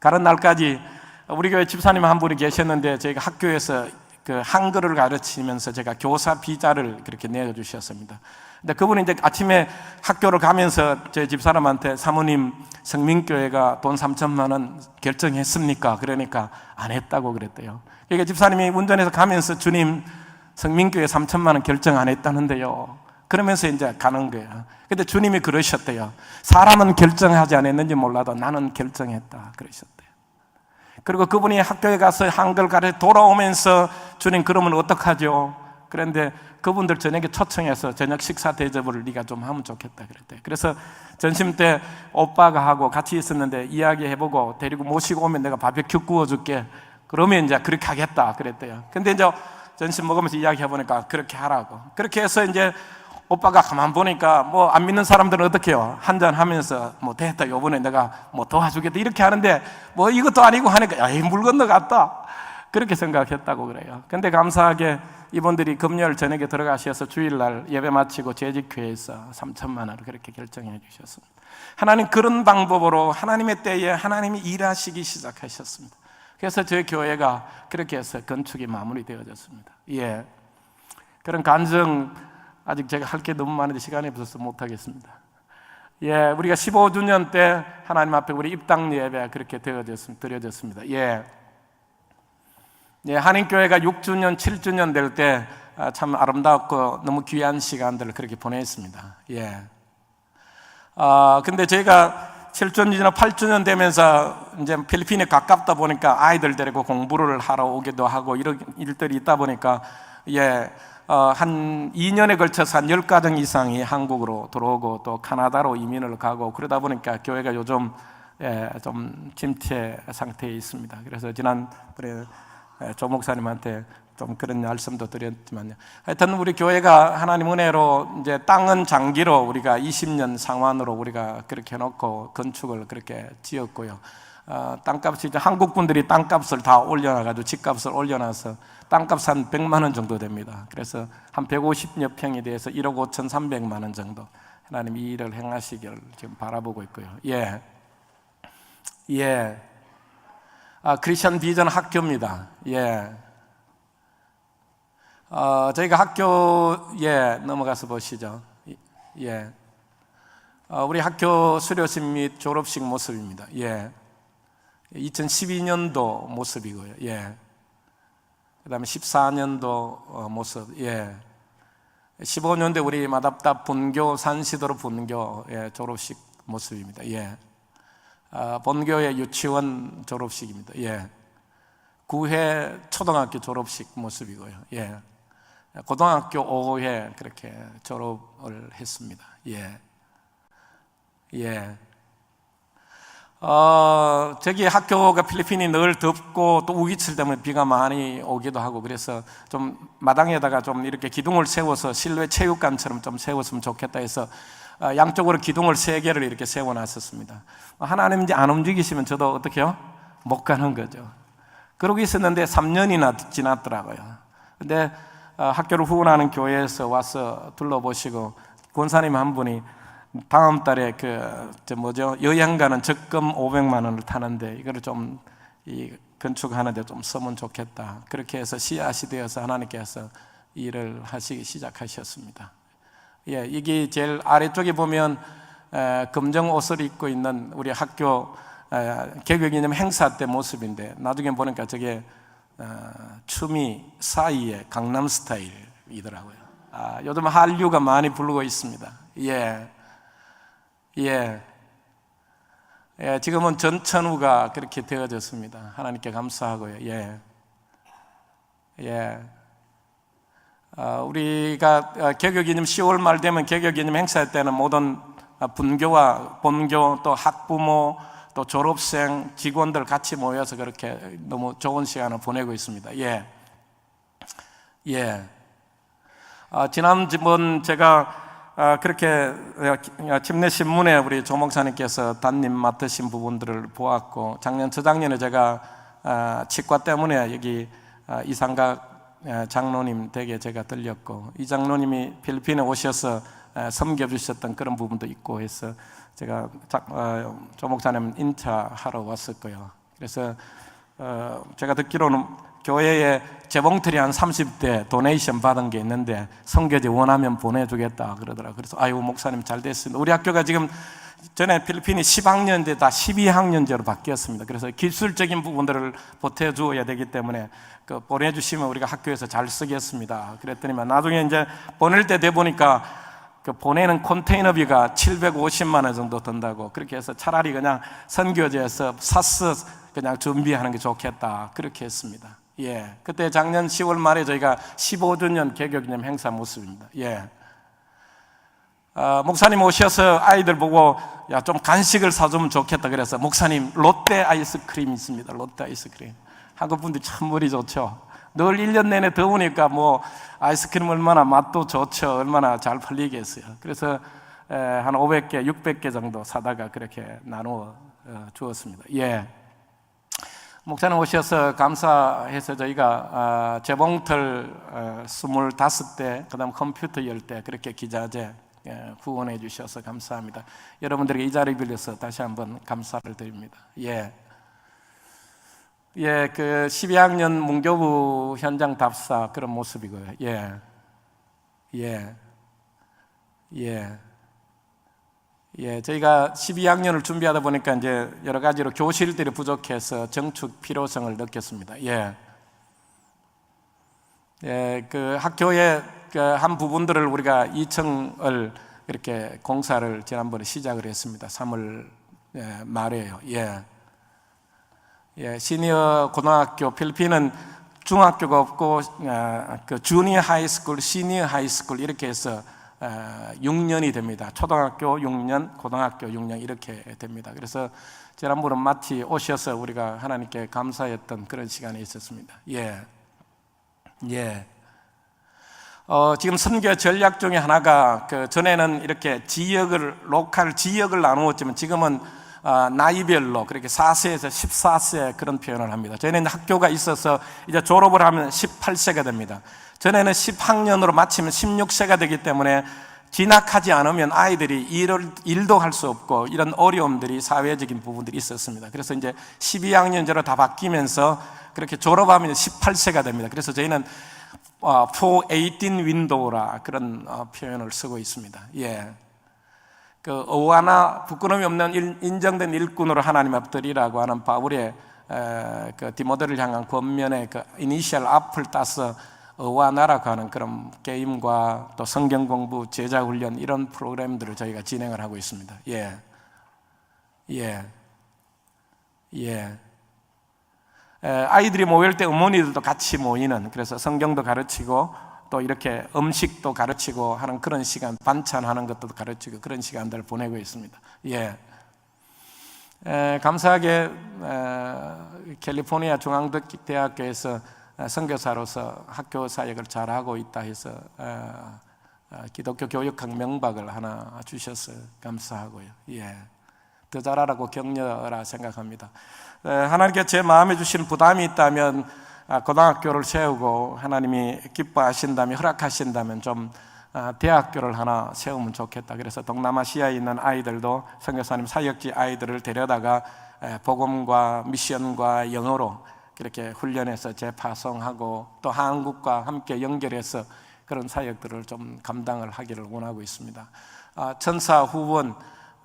가는 날까지 우리 교회 집사님 한 분이 계셨는데 저희가 학교에서 그 한글을 가르치면서 제가 교사 비자를 그렇게 내어주셨습니다. 근데 그분이 이제 아침에 학교를 가면서 저희 집사람한테 사모님 성민교회가 돈 3천만 원 결정했습니까? 그러니까 안 했다고 그랬대요. 그러니까 집사님이 운전해서 가면서 주님 성민교회 3천만 원 결정 안 했다는데요. 그러면서 이제 가는 거예요. 근데 주님이 그러셨대요. 사람은 결정하지 않았는지 몰라도 나는 결정했다 그러셨대요. 그리고 그분이 학교에 가서 한글 가르쳐 돌아오면서 주님 그러면 어떡하죠? 그런데 그분들 저녁에 초청해서 저녁 식사 대접을 네가 좀 하면 좋겠다 그랬대요. 그래서 점심 때 오빠가 하고 같이 있었는데 이야기해보고 데리고 모시고 오면 내가 바베큐 구워줄게. 그러면 이제 그렇게 하겠다 그랬대요. 근데 이제 점심 먹으면서 이야기해보니까 그렇게 하라고. 그렇게 해서 이제 오빠가 가만 보니까 뭐 안 믿는 사람들은 어떻게 해요? 한잔 하면서 뭐 됐다 요번에 내가 뭐 도와주겠다 이렇게 하는데 뭐 이것도 아니고 하니까 야, 물 건너갔다 그렇게 생각했다고 그래요. 근데 감사하게 이분들이 금요일 저녁에 들어가셔서 주일날 예배 마치고 재직회에서 3천만 원을 그렇게 결정해 주셨습니다. 하나님 그런 방법으로 하나님의 때에 하나님이 일하시기 시작하셨습니다. 그래서 저희 교회가 그렇게 해서 건축이 마무리되어졌습니다. 예, 그런 간증 아직 제가 할 게 너무 많은데 시간이 없어서 못하겠습니다. 예, 우리가 15주년 때 하나님 앞에 우리 입당 예배 그렇게 드려졌습니다. 예, 예, 한인교회가 6주년, 7주년 될 때 참 아름답고 너무 귀한 시간들을 그렇게 보냈습니다. 예. 근데 저희가 7주년, 8주년 되면서 이제 필리핀에 가깝다 보니까 아이들 데리고 공부를 하러 오기도 하고 이런 일들이 있다 보니까 예. 한 2년에 걸쳐서 한 10가정 이상이 한국으로 들어오고 또 카나다로 이민을 가고 그러다 보니까 교회가 요즘 좀 침체 상태에 있습니다. 그래서 지난번에 조 목사님한테 좀 그런 말씀도 드렸지만요. 하여튼 우리 교회가 하나님 은혜로 이제 땅은 장기로 우리가 20년 상환으로 우리가 그렇게 해놓고 건축을 그렇게 지었고요. 땅값이 이제 한국 분들이 땅값을 다 올려놔가지고 집값을 올려놔서 땅값 한 100만 원 정도 됩니다. 그래서 한 150여 평에 대해서 1억 5,300만 원 정도 하나님 이 일을 행하시기를 지금 바라보고 있고요. 예, 예, 크리스천 비전 학교입니다. 예, 저희가 학교에 넘어가서 보시죠. 예, 우리 학교 수료식 및 졸업식 모습입니다. 예. 2012년도 모습이고요. 예. 그다음에 14년도 모습. 예. 15년대 우리 마답다 분교 산시도로 분교 졸업식 모습입니다. 예. 본교의 유치원 졸업식입니다. 예. 구회 초등학교 졸업식 모습이고요. 예. 고등학교 5회 그렇게 졸업을 했습니다. 예. 예. 저기 학교가 필리핀이 늘 덥고 또 우기칠 때문에 비가 많이 오기도 하고 그래서 좀 마당에다가 좀 이렇게 기둥을 세워서 실내 체육관처럼 좀 세웠으면 좋겠다 해서 양쪽으로 기둥을 3개를 이렇게 세워놨었습니다. 하나님 이제 안 움직이시면 저도 어떻게 해요? 못 가는 거죠. 그러고 있었는데 3년이나 지났더라고요. 근데 학교를 후원하는 교회에서 와서 둘러보시고 권사님 한 분이 다음 달에 여행 가는 적금 500만 원을 타는데 이거를 좀 건축하는데 좀 쓰면 좋겠다. 그렇게 해서 씨앗이 되어서 하나님께서 일을 하시기 시작하셨습니다. 예, 이게 제일 아래쪽에 보면 검정 옷을 입고 있는 우리 학교 개교기념 행사 때 모습인데 나중에 보니까 저게 추미 사이의 강남 스타일이더라고요. 요즘 한류가 많이 부르고 있습니다. 예, 지금은 전천후가 그렇게 되어졌습니다. 하나님께 감사하고요. 우리가 개교기념 10월 말 되면 개교기념 행사 때는 모든 분교와 본교 또 학부모 또 졸업생 직원들 같이 모여서 그렇게 너무 좋은 시간을 보내고 있습니다. 지난번 제가 그렇게 침례신문에 우리 조 목사님께서 담임 맡으신 부분들을 보았고 작년 저작년에 제가 치과 때문에 여기 이상각 장로님 댁에 제가 들렸고 이 장로님이 필리핀에 오셔서 섬겨주셨던 그런 부분도 있고 해서 제가 조 목사님 인차하러 왔었고요. 그래서 제가 듣기로는 교회에 재봉틀이 한 30대 도네이션 받은 게 있는데 선교지 원하면 보내주겠다 그러더라고요. 그래서 아유 목사님 잘 됐습니다. 우리 학교가 지금 전에 필리핀이 10학년제 다 12학년제로 바뀌었습니다. 그래서 기술적인 부분들을 보태주어야 되기 때문에 보내주시면 우리가 학교에서 잘 쓰겠습니다. 그랬더니만 나중에 이제 보낼 때 돼 보니까 보내는 컨테이너비가 750만 원 정도 든다고 그렇게 해서 차라리 그냥 선교제에서 사스 그냥 준비하는 게 좋겠다 그렇게 했습니다. 그때 작년 10월 말에 저희가 15주년 개교기념 행사 모습입니다. 목사님 오셔서 아이들 보고 야, 좀 간식을 사주면 좋겠다 그래서 목사님 롯데 아이스크림 있습니다. 롯데 아이스크림. 한국 분들 참 머리 좋죠. 늘 1년 내내 더우니까 뭐 아이스크림 얼마나 맛도 좋죠. 얼마나 잘 팔리겠어요. 그래서 한 500개, 600개 정도 사다가 그렇게 나누어 주었습니다. 목사님 오셔서 감사해서 저희가 재봉틀 25대, 그 다음 컴퓨터 10대 그렇게 기자재 후원해 주셔서 감사합니다. 여러분들에게 이 자리 빌려서 다시 한번 감사를 드립니다. 그 12학년 문교부 현장 답사 그런 모습이고요. 저희가 12학년을 준비하다 보니까 이제 여러 가지로 교실들이 부족해서 정축 필요성을 느꼈습니다. 그 학교의 한 부분들을 우리가 2층을 이렇게 공사를 지난번에 시작을 했습니다. 3월 말에요. 시니어 고등학교 필리핀은 중학교가 없고 그 주니어 하이스쿨, 시니어 하이스쿨 이렇게 해서 6년이 됩니다. 초등학교 6년, 고등학교 6년 이렇게 됩니다. 그래서 지난번에 마치 오셔서 우리가 하나님께 감사했던 그런 시간이 있었습니다. 지금 선교 전략 중에 하나가 전에는 이렇게 로컬 지역을 나누었지만 지금은 나이별로 그렇게 4세에서 14세 그런 표현을 합니다. 저희는 학교가 있어서 이제 졸업을 하면 18세가 됩니다. 전에는 10학년으로 마치면 16세가 되기 때문에 진학하지 않으면 아이들이 일도 할 수 없고 이런 어려움들이 사회적인 부분들이 있었습니다. 그래서 이제 12학년제로 다 바뀌면서 그렇게 졸업하면 18세가 됩니다. 그래서 저희는 for 18 window라 그런 표현을 쓰고 있습니다. 의와나 부끄러움이 없는 인정된 일꾼으로 하나님 앞들이라고 하는 바울의 디모데를 향한 권면의 이니셜 앞을 따서 의와나라고 하는 그런 게임과 또 성경 공부, 제자 훈련 이런 프로그램들을 저희가 진행을 하고 있습니다. 아이들이 모일 때 어머니들도 같이 모이는, 그래서 성경도 가르치고 또 이렇게 음식도 가르치고 하는 그런 시간, 반찬하는 것도 가르치고 그런 시간들을 보내고 있습니다. 감사하게 캘리포니아 중앙대학교에서 선교사로서 학교 사역을 잘하고 있다 해서 기독교 교육학 명박을 하나 주셔서 감사하고요. 더 잘하라고 격려라 생각합니다. 하나님께 제 마음에 주신 부담이 있다면 고등학교를 세우고 하나님이 기뻐하신다면, 허락하신다면 좀 대학교를 하나 세우면 좋겠다. 그래서 동남아시아에 있는 아이들도 선교사님 사역지 아이들을 데려다가 복음과 미션과 영어로 그렇게 훈련해서 재파송하고 또 한국과 함께 연결해서 그런 사역들을 좀 감당을 하기를 원하고 있습니다. 천사 후원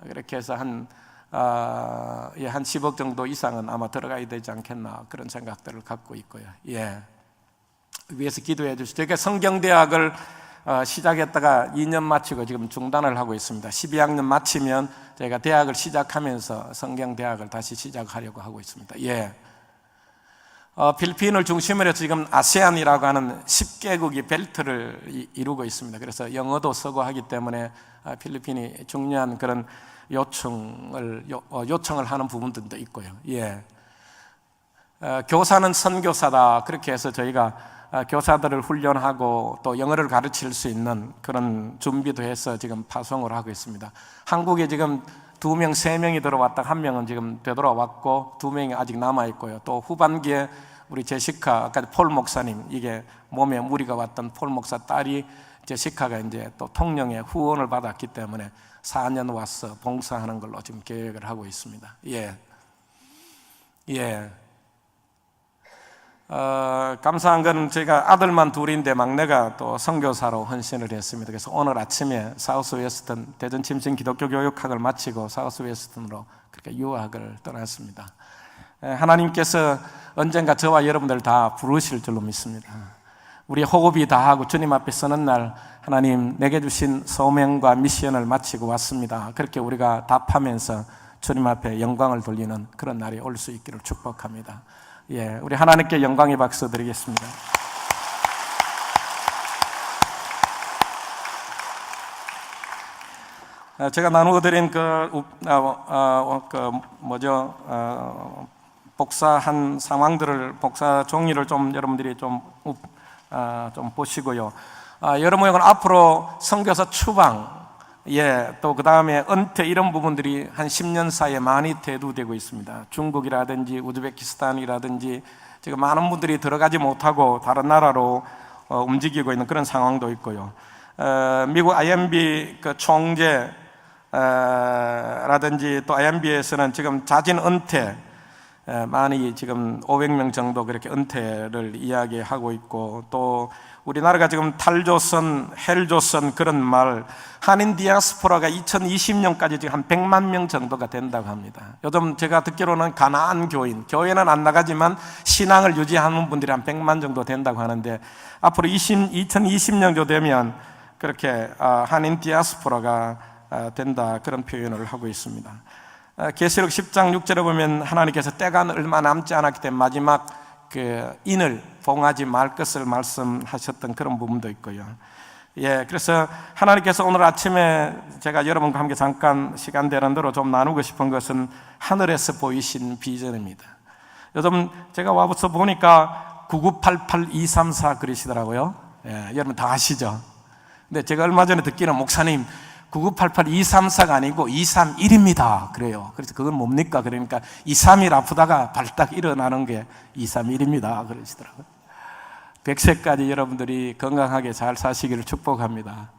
그렇게 해서 한 10억 정도 이상은 아마 들어가야 되지 않겠나 그런 생각들을 갖고 있고요. 위에서 기도해 주시죠. 제가 성경대학을 시작했다가 2년 마치고 지금 중단을 하고 있습니다. 12학년 마치면 제가 대학을 시작하면서 성경대학을 다시 시작하려고 하고 있습니다. 필리핀을 중심으로 해서 지금 아세안이라고 하는 10개국이 벨트를 이루고 있습니다. 그래서 영어도 쓰고 하기 때문에 필리핀이 중요한 그런 요청을 하는 부분들도 있고요. 교사는 선교사다. 그렇게 해서 저희가 교사들을 훈련하고 또 영어를 가르칠 수 있는 그런 준비도 해서 지금 파송을 하고 있습니다. 한국에 지금 2명, 3명이 들어왔다 1명은 지금 되돌아왔고 2명이 아직 남아있고요. 또 후반기에 우리 제시카, 아까 폴 목사님, 이게 몸에 무리가 왔던 폴 목사 딸이 제시카가 이제 또 통영에 후원을 받았기 때문에 4년 와서 봉사하는 걸로 지금 계획을 하고 있습니다. 감사한 건 제가 아들만 둘인데 막내가 또 선교사로 헌신을 했습니다. 그래서 오늘 아침에 사우스웨스턴 대전 침신 기독교 교육학을 마치고 사우스웨스턴으로 그렇게 유학을 떠났습니다. 하나님께서 언젠가 저와 여러분들 다 부르실 줄로 믿습니다. 우리 호흡이 다하고 주님 앞에 서는 날 하나님 내게 주신 소명과 미션을 마치고 왔습니다. 그렇게 우리가 답하면서 주님 앞에 영광을 돌리는 그런 날이 올 수 있기를 축복합니다. 우리 하나님께 영광의 박수 드리겠습니다. 제가 나누어 드린 복사한 상황들을, 복사 종이를 좀 여러분들이 좀 보시고요. 여러분 앞으로 선교사 추방, 또 그 다음에 은퇴 이런 부분들이 한 10년 사이에 많이 대두되고 있습니다. 중국이라든지 우즈베키스탄이라든지 지금 많은 분들이 들어가지 못하고 다른 나라로 움직이고 있는 그런 상황도 있고요. 미국 IMB 그 총재 라든지 또 IMB에서는 지금 자진 은퇴 많이 지금 500명 정도 그렇게 은퇴를 이야기하고 있고, 또 우리나라가 지금 탈조선, 헬조선 그런 말, 한인 디아스포라가 2020년까지 지금 한 100만 명 정도가 된다고 합니다. 요즘 제가 듣기로는 가나안 교인, 교회는 안 나가지만 신앙을 유지하는 분들이 한 100만 정도 된다고 하는데, 앞으로 2020년 정도 되면 그렇게 한인 디아스포라가 된다, 그런 표현을 하고 있습니다. 계시록 10장 6절에 보면 하나님께서 때가 얼마 남지 않았기 때문에 마지막 그 인을 봉하지 말 것을 말씀하셨던 그런 부분도 있고요. 그래서 하나님께서 오늘 아침에 제가 여러분과 함께 잠깐 시간 되는 대로 좀 나누고 싶은 것은 하늘에서 보이신 비전입니다. 요즘 제가 와서 보니까 9988234 그러시더라고요. 여러분 다 아시죠? 근데 제가 얼마 전에 듣기는 목사님 9988234가 아니고 231입니다 그래요. 그래서 그건 뭡니까? 그러니까 231 아프다가 발딱 일어나는 게 231입니다 그러시더라고요. 100세까지 여러분들이 건강하게 잘 사시기를 축복합니다.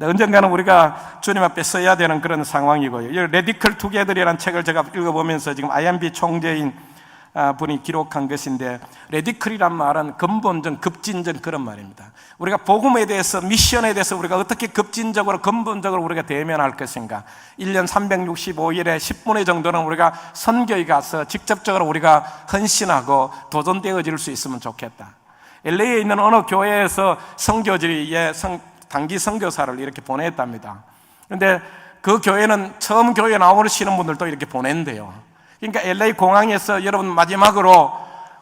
언젠가는 우리가 주님 앞에 서야 되는 그런 상황이고요. 레디컬 투게더라는 책을 제가 읽어보면서 지금 IMB 총재인 분이 기록한 것인데, 레디컬이란 말은 근본적, 급진적 그런 말입니다. 우리가 복음에 대해서, 미션에 대해서 우리가 어떻게 급진적으로, 근본적으로 우리가 대면할 것인가. 1년 365일에 10분의 정도는 우리가 선교에 가서 직접적으로 우리가 헌신하고 도전되어질 수 있으면 좋겠다. LA에 있는 어느 교회에서 선교지에 단기 선교사를 이렇게 보냈답니다. 그런데 그 교회는 처음 교회에 나오시는 분들도 이렇게 보낸대요. 그러니까 LA 공항에서 여러분 마지막으로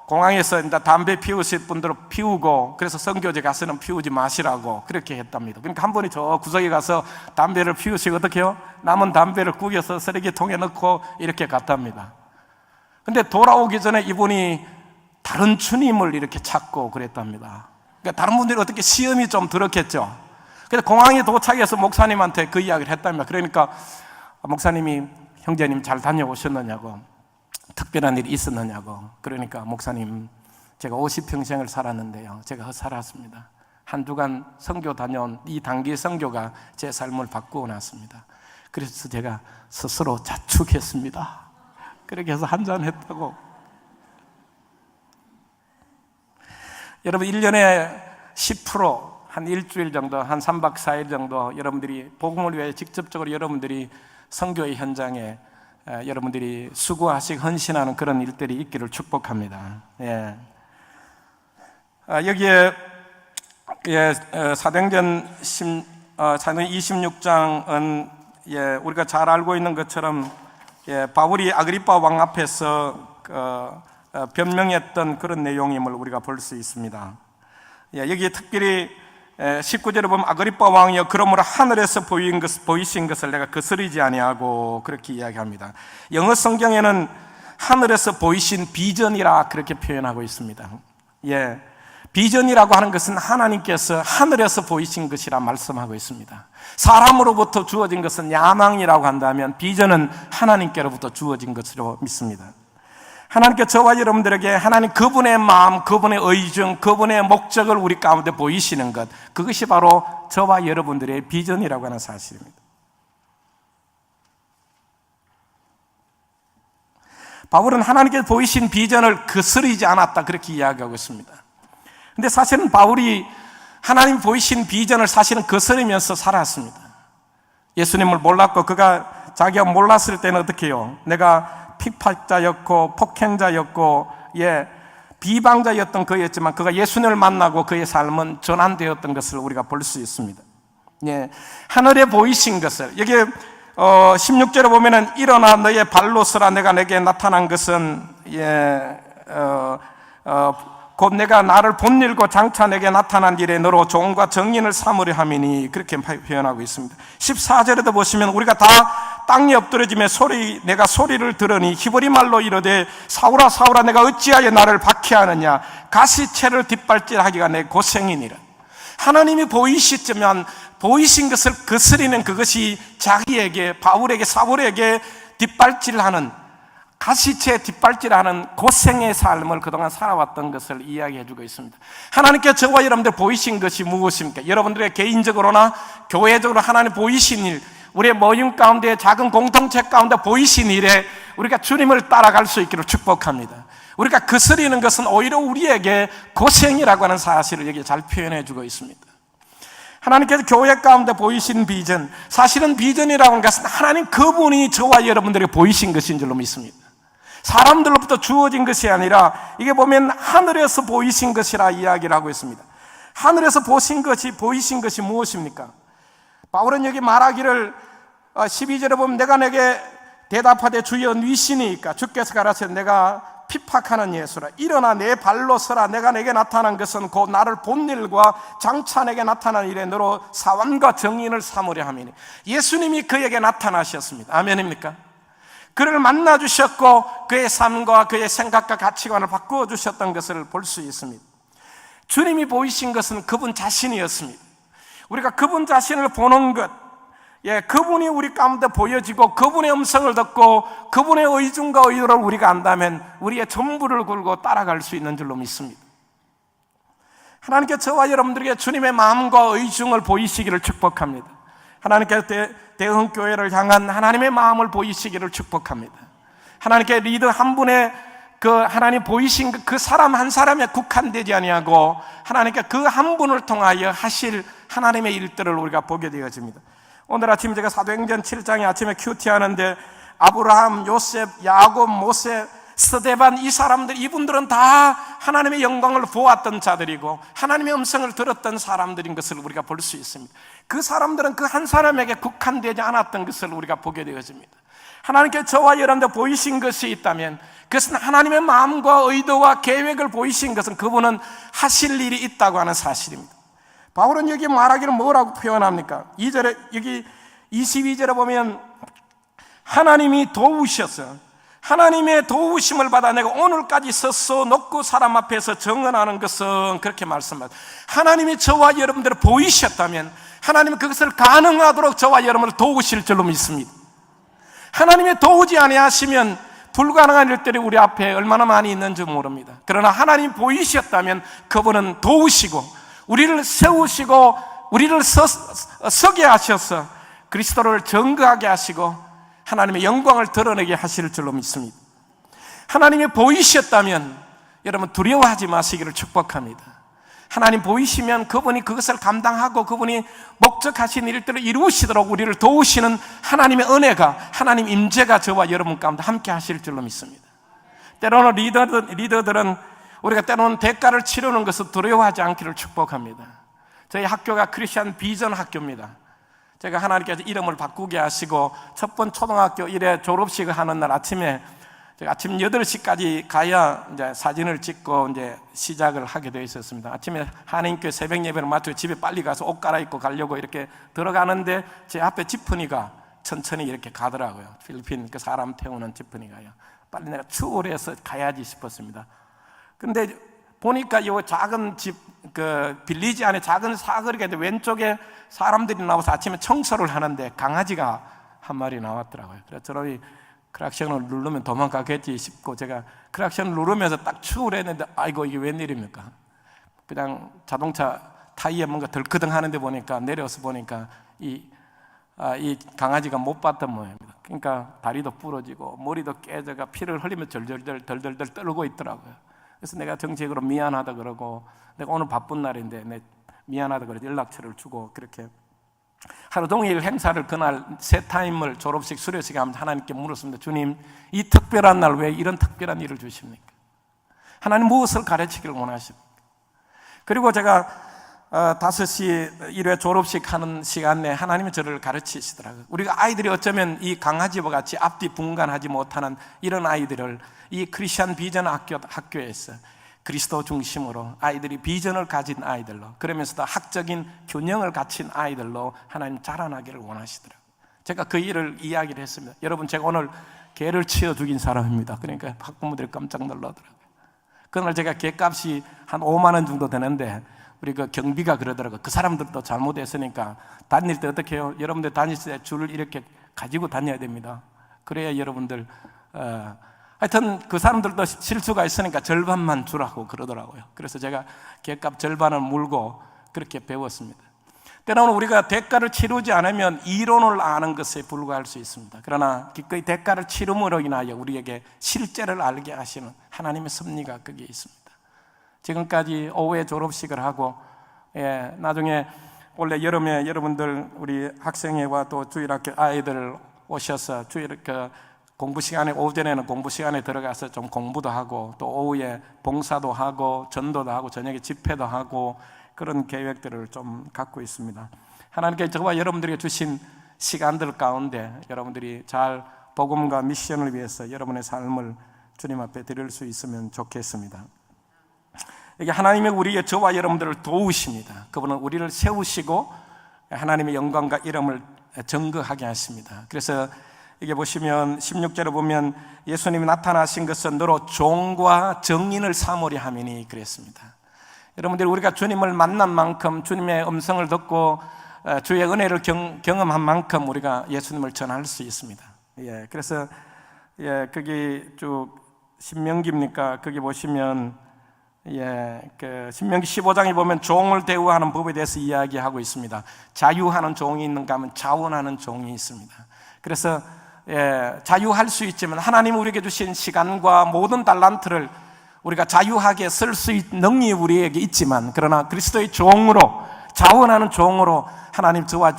공항에서 이제 담배 피우실 분들은 피우고, 그래서 선교지 가서는 피우지 마시라고 그렇게 했답니다. 그러니까 한 분이 저 구석에 가서 담배를 피우시고 어떻게 해요? 남은 담배를 구겨서 쓰레기통에 넣고 이렇게 갔답니다. 근데 돌아오기 전에 이분이 다른 주님을 이렇게 찾고 그랬답니다. 그러니까 다른 분들이 어떻게 시험이 좀 들었겠죠. 그래서 공항에 도착해서 목사님한테 그 이야기를 했답니다. 그러니까 목사님이 형제님 잘 다녀오셨느냐고, 특별한 일이 있었느냐고. 그러니까 목사님, 제가 50평생을 살았는데요, 제가 헛살았습니다. 한주간 선교 다녀온 이 단기 선교가 제 삶을 바꾸어 놨습니다. 그래서 제가 스스로 자축했습니다. 그렇게 해서 한잔했다고. 여러분, 1년에 10%, 한 일주일 정도, 한 3박 4일 정도 여러분들이 복음을 위해 직접적으로 여러분들이 선교의 현장에 여러분들이 수고하시고 헌신하는 그런 일들이 있기를 축복합니다. 예. 여기에 사도행전 26장은 우리가 잘 알고 있는 것처럼 바울이 아그리파 왕 앞에서 변명했던 그런 내용임을 우리가 볼 수 있습니다. 여기에 특별히 19절에 보면 아그리파 왕이여 그러므로 하늘에서 보이신 것을 내가 거스르지 아니하고 그렇게 이야기합니다. 영어 성경에는 하늘에서 보이신 비전이라 그렇게 표현하고 있습니다. 비전이라고 하는 것은 하나님께서 하늘에서 보이신 것이라 말씀하고 있습니다. 사람으로부터 주어진 것은 야망이라고 한다면 비전은 하나님께로부터 주어진 것으로 믿습니다. 하나님께 저와 여러분들에게 하나님 그분의 마음, 그분의 의중, 그분의 목적을 우리 가운데 보이시는 것, 그것이 바로 저와 여러분들의 비전이라고 하는 사실입니다. 바울은 하나님께서 보이신 비전을 거스르지 않았다 그렇게 이야기하고 있습니다. 근데 사실은 바울이 하나님 보이신 비전을 사실은 거스르면서 살았습니다. 예수님을 몰랐고 그가 자기가 몰랐을 때는 어떻게 해요? 내가 핍박자였고 폭행자였고 비방자였던 그였지만 그가 예수님을 만나고 그의 삶은 전환되었던 것을 우리가 볼 수 있습니다. 하늘에 보이신 것을 여기 16절에 보면은 일어나 너의 발로 서라 내가 내게 나타난 것은 곧 내가 나를 본일고 장차 내게 나타난 일에 너로 종과 정인을 삼으려 함이니 그렇게 표현하고 있습니다. 14절에도 보시면 우리가 다 땅에 엎드러지며 내가 소리를 들으니 히브리 말로 이르되 사울아 사울아 내가 어찌하여 나를 박해하느냐 가시채를 뒷발질하기가 내 고생이니라. 하나님이 보이시면 보이신 것을 거스리는 그것이 자기에게 바울에게 사울에게 뒷발질하는 가시채 뒷발질하는 고생의 삶을 그동안 살아왔던 것을 이야기해주고 있습니다. 하나님께 저와 여러분들 보이신 것이 무엇입니까? 여러분들의 개인적으로나 교회적으로 하나님 보이신 일, 우리의 모임 가운데 작은 공동체 가운데 보이신 일에 우리가 주님을 따라갈 수 있기를 축복합니다. 우리가 거스리는 것은 오히려 우리에게 고생이라고 하는 사실을 여기 잘 표현해주고 있습니다. 하나님께서 교회 가운데 보이신 비전, 사실은 비전이라고 하는 것은 하나님 그분이 저와 여러분들에게 보이신 것인 줄로 믿습니다. 사람들로부터 주어진 것이 아니라 이게 보면 하늘에서 보이신 것이라 이야기를 하고 있습니다. 하늘에서 보이신 것이 무엇입니까? 바울은 여기 말하기를 12절에 보면 내가 내게 대답하되 주여 니시니까 주께서 가라사대 내가 핍박하는 예수라 일어나 내 발로 서라 내가 내게 나타난 것은 곧 나를 본 일과 장차 내게 나타난 일에 너로 사완과 정인을 삼으려 함이니 예수님이 그에게 나타나셨습니다. 아멘입니까? 그를 만나주셨고 그의 삶과 그의 생각과 가치관을 바꾸어 주셨던 것을 볼 수 있습니다. 주님이 보이신 것은 그분 자신이었습니다. 우리가 그분 자신을 보는 것, 그분이 우리 가운데 보여지고 그분의 음성을 듣고 그분의 의중과 의도를 우리가 안다면 우리의 전부를 걸고 따라갈 수 있는 줄로 믿습니다. 하나님께 저와 여러분들에게 주님의 마음과 의중을 보이시기를 축복합니다. 하나님께서 대흥교회를 향한 하나님의 마음을 보이시기를 축복합니다. 하나님께 리더 한 분의 그 하나님 보이신 그 사람 한 사람에 국한되지 아니하고 하나님께 그 한 분을 통하여 하실 하나님의 일들을 우리가 보게 되어집니다. 오늘 아침 제가 사도행전 7장에 아침에 큐티하는데 아브라함, 요셉, 야곱, 모세, 스데반 이 사람들 이분들은 다 하나님의 영광을 보았던 자들이고 하나님의 음성을 들었던 사람들인 것을 우리가 볼 수 있습니다. 그 사람들은 그 한 사람에게 국한되지 않았던 것을 우리가 보게 되어집니다. 하나님께 저와 여러분들 보이신 것이 있다면 그것은 하나님의 마음과 의도와 계획을 보이신 것은 그분은 하실 일이 있다고 하는 사실입니다. 바울은 여기 말하기를 뭐라고 표현합니까? 2절에 여기 22절에 보면 하나님이 도우셔서 하나님의 도우심을 받아 내가 오늘까지 서서 높고 사람 앞에서 정언하는 것은 그렇게 말씀합니다. 하나님이 저와 여러분들을 보이셨다면 하나님은 그것을 가능하도록 저와 여러분을 도우실 줄로 믿습니다. 하나님이 도우지 아니하시면 불가능한 일들이 우리 앞에 얼마나 많이 있는지 모릅니다. 그러나 하나님 보이셨다면 그분은 도우시고 우리를 세우시고 우리를 서게 하셔서 그리스도를 증거하게 하시고 하나님의 영광을 드러내게 하실 줄로 믿습니다. 하나님이 보이셨다면 여러분 두려워하지 마시기를 축복합니다. 하나님 보이시면 그분이 그것을 감당하고 그분이 목적하신 일들을 이루시도록 우리를 도우시는 하나님의 은혜가, 하나님 임재가 저와 여러분 가운데 함께 하실 줄로 믿습니다. 때로는 리더들은 우리가 때로는 대가를 치르는 것을 두려워하지 않기를 축복합니다. 저희 학교가 크리스천 비전 학교입니다. 제가 하나님께서 이름을 바꾸게 하시고 첫 번 초등학교 1회 졸업식을 하는 날 아침에 제가 아침 8시까지 가야 이제 사진을 찍고 이제 시작을 하게 되어 있었습니다. 아침에 한인교회 새벽 예배를 마치고 집에 빨리 가서 옷 갈아입고 가려고 이렇게 들어가는데 제 앞에 지프니가 천천히 이렇게 가더라고요. 필리핀 그 사람 태우는 지프니가요. 빨리 내가 추월해서 가야지 싶었습니다. 근데 보니까 이 작은 집, 그 빌리지 안에 작은 사거리가 있는데 왼쪽에 사람들이 나와서 아침에 청소를 하는데 강아지가 한 마리 나왔더라고요. 그래서 저놈이 크락션을 누르면 도망가겠지 싶고 제가 크락션을 누르면서 딱 추월했는데 아이고 이게 웬일입니까? 그냥 자동차 타이어 뭔가 덜크덩 하는데 보니까 내려서 보니까 이 강아지가 못 봤던 모양입니다. 그러니까 다리도 부러지고 머리도 깨져가 피를 흘리며 덜덜덜 떨고 있더라고요. 그래서 내가 정식으로 미안하다 그러고 내가 오늘 바쁜 날인데 내 미안하다 그래서 연락처를 주고 그렇게 하루 종일 행사를 그날 세 타임을 졸업식 수료식 하면서 하나님께 물었습니다. 주님, 이 특별한 날 왜 이런 특별한 일을 주십니까? 하나님 무엇을 가르치기를 원하십니까? 그리고 제가 5시 1회 졸업식 하는 시간 내에 하나님이 저를 가르치시더라고요. 우리가 아이들이 어쩌면 이 강아지와 같이 앞뒤 분간하지 못하는 이런 아이들을 이 크리스천 비전 학교에서 그리스도 중심으로 아이들이 비전을 가진 아이들로, 그러면서도 학적인 균형을 갖춘 아이들로 하나님 자라나기를 원하시더라고요. 제가 그 일을 이야기를 했습니다. 여러분, 제가 오늘 개를 치어 죽인 사람입니다. 그러니까 학부모들이 깜짝 놀라더라고요. 그날 제가 개값이 한 5만 원 정도 되는데 우리 그 경비가 그러더라고요. 그 사람들도 잘못했으니까 다닐 때 어떻게 해요? 여러분들 다닐 때 줄을 이렇게 가지고 다녀야 됩니다. 그래야 여러분들 하여튼 그 사람들도 실수가 있으니까 절반만 주라고 그러더라고요. 그래서 제가 개값 절반을 물고 그렇게 배웠습니다. 때로는 우리가 대가를 치르지 않으면 이론을 아는 것에 불과할 수 있습니다. 그러나 기꺼이 대가를 치름으로 인하여 우리에게 실제를 알게 하시는 하나님의 섭리가 거기에 있습니다. 지금까지 오후에 졸업식을 하고 나중에 원래 여름에 여러분들 우리 학생회와 또 주일학교 아이들 오셔서 주일 공부 시간에 오전에는 공부 시간에 들어가서 좀 공부도 하고 또 오후에 봉사도 하고 전도도 하고 저녁에 집회도 하고 그런 계획들을 좀 갖고 있습니다. 하나님께 저와 여러분들에게 주신 시간들 가운데 여러분들이 잘 복음과 미션을 위해서 여러분의 삶을 주님 앞에 드릴 수 있으면 좋겠습니다. 이게 하나님이 우리의 저와 여러분들을 도우십니다. 그분은 우리를 세우시고 하나님의 영광과 이름을 증거하게 하십니다. 그래서 이게 보시면 16절에 보면 예수님이 나타나신 것은 너로 종과 정인을 삼으려 함이니 그랬습니다. 여러분들 우리가 주님을 만난 만큼 주님의 음성을 듣고 주의 은혜를 경험한 만큼 우리가 예수님을 전할 수 있습니다. 그래서 거기 쭉 신명기입니까? 거기 보시면 그 신명기 15장에 보면 종을 대우하는 법에 대해서 이야기하고 있습니다. 자유하는 종이 있는가 하면 자원하는 종이 있습니다. 그래서 자유할 수 있지만 하나님 우리에게 주신 시간과 모든 달란트를 우리가 자유하게 쓸 수 있는 능력이 우리에게 있지만 그러나 그리스도의 종으로 자원하는 종으로 하나님 저와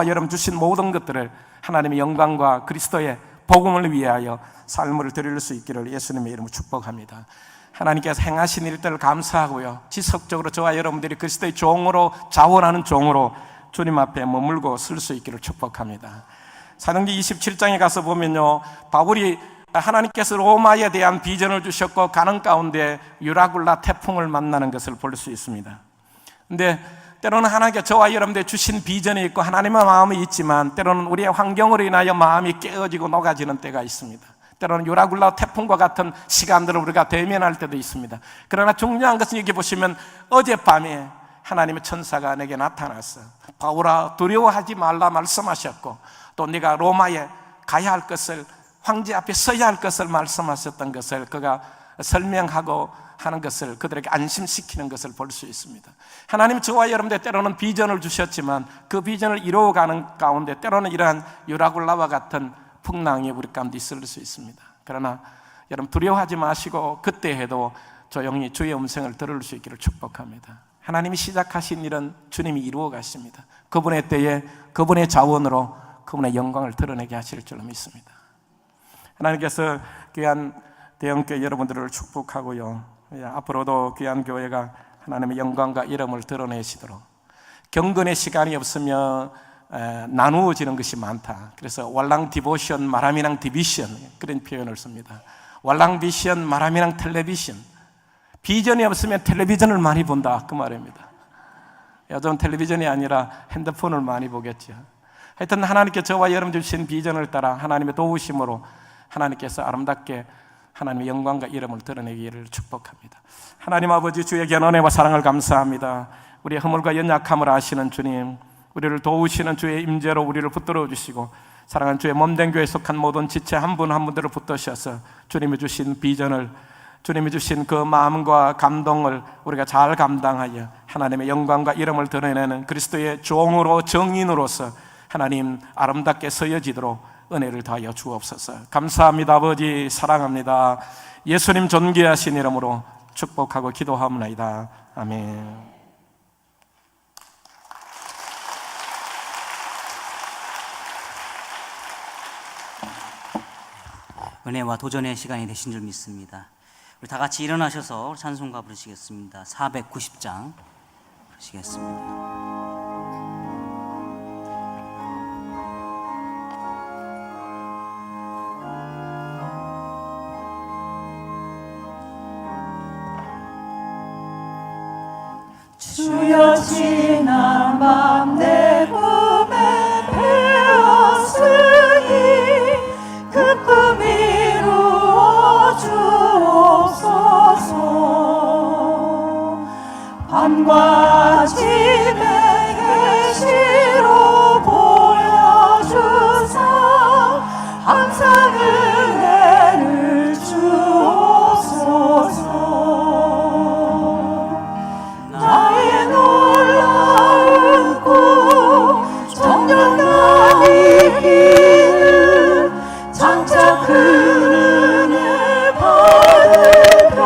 여러분 주신 모든 것들을 하나님의 영광과 그리스도의 복음을 위하여 삶을 드릴 수 있기를 예수님의 이름으로 축복합니다. 하나님께서 행하신 일들을 감사하고요, 지속적으로 저와 여러분들이 그리스도의 종으로 자원하는 종으로 주님 앞에 머물고 쓸 수 있기를 축복합니다. 사도행전 27장에 가서 보면요, 바울이 하나님께서 로마에 대한 비전을 주셨고 가는 가운데 유라굴라 태풍을 만나는 것을 볼 수 있습니다. 근데 때로는 하나님께 저와 여러분들 주신 비전이 있고 하나님의 마음이 있지만 때로는 우리의 환경으로 인하여 마음이 깨어지고 녹아지는 때가 있습니다. 때로는 유라굴라 태풍과 같은 시간들을 우리가 대면할 때도 있습니다. 그러나 중요한 것은 여기 보시면 어젯밤에 하나님의 천사가 내게 나타났어. 바울아, 두려워하지 말라 말씀하셨고, 또 네가 로마에 가야 할 것을, 황제 앞에 서야 할 것을 말씀하셨던 것을 그가 설명하고 하는 것을, 그들에게 안심시키는 것을 볼 수 있습니다. 하나님 저와 여러분들 때로는 비전을 주셨지만 그 비전을 이루어가는 가운데 때로는 이러한 유라굴라와 같은 풍랑이 우리 가운데 있을 수 있습니다. 그러나 여러분 두려워하지 마시고 그때 해도 조용히 주의 음성을 들을 수 있기를 축복합니다. 하나님이 시작하신 일은 주님이 이루어 가십니다. 그분의 때에 그분의 자원으로 그분의 영광을 드러내게 하실 줄로 믿습니다. 하나님께서 귀한 대형교회 여러분들을 축복하고요, 앞으로도 귀한 교회가 하나님의 영광과 이름을 드러내시도록, 경건의 시간이 없으면 나누어지는 것이 많다. 그래서 왈랑 디보션, 마라미랑 디비션, 그런 표현을 씁니다. 왈랑 비션, 마라미랑 텔레비전. 비전이 없으면 텔레비전을 많이 본다, 그 말입니다. 요즘 텔레비전이 아니라 핸드폰을 많이 보겠죠. 하여튼 하나님께 저와 여러분 주신 비전을 따라 하나님의 도우심으로 하나님께서 아름답게 하나님의 영광과 이름을 드러내기를 축복합니다. 하나님 아버지, 주의 귀한 은혜와 사랑을 감사합니다. 우리의 허물과 연약함을 아시는 주님, 우리를 도우시는 주의 임재로 우리를 붙들어 주시고, 사랑하는 주의 몸된 교회에 속한 모든 지체 한 분 한 분들을 붙드셔서 주님이 주신 비전을, 주님이 주신 그 마음과 감동을 우리가 잘 감당하여 하나님의 영광과 이름을 드러내는 그리스도의 종으로, 정인으로서 하나님 아름답게 서여지도록 은혜를 더하여 주옵소서. 감사합니다. 아버지, 사랑합니다. 예수님 존귀하신 이름으로 축복하고 기도하옵나이다. 아멘. 은혜와 도전의 시간이 되신 줄 믿습니다. 우리 다 같이 일어나셔서 찬송가 부르시겠습니다. 490장 부르시겠습니다. 주여, 지난 밤 내 꿈에 배었으니 그 꿈 이루어 주옵소서. 밤과 집에 계시로 보여주사 항상 은혜를 주옵소서. 나의 놀라운 꿈 정령난 이기는 장차 그 은혜 받으려니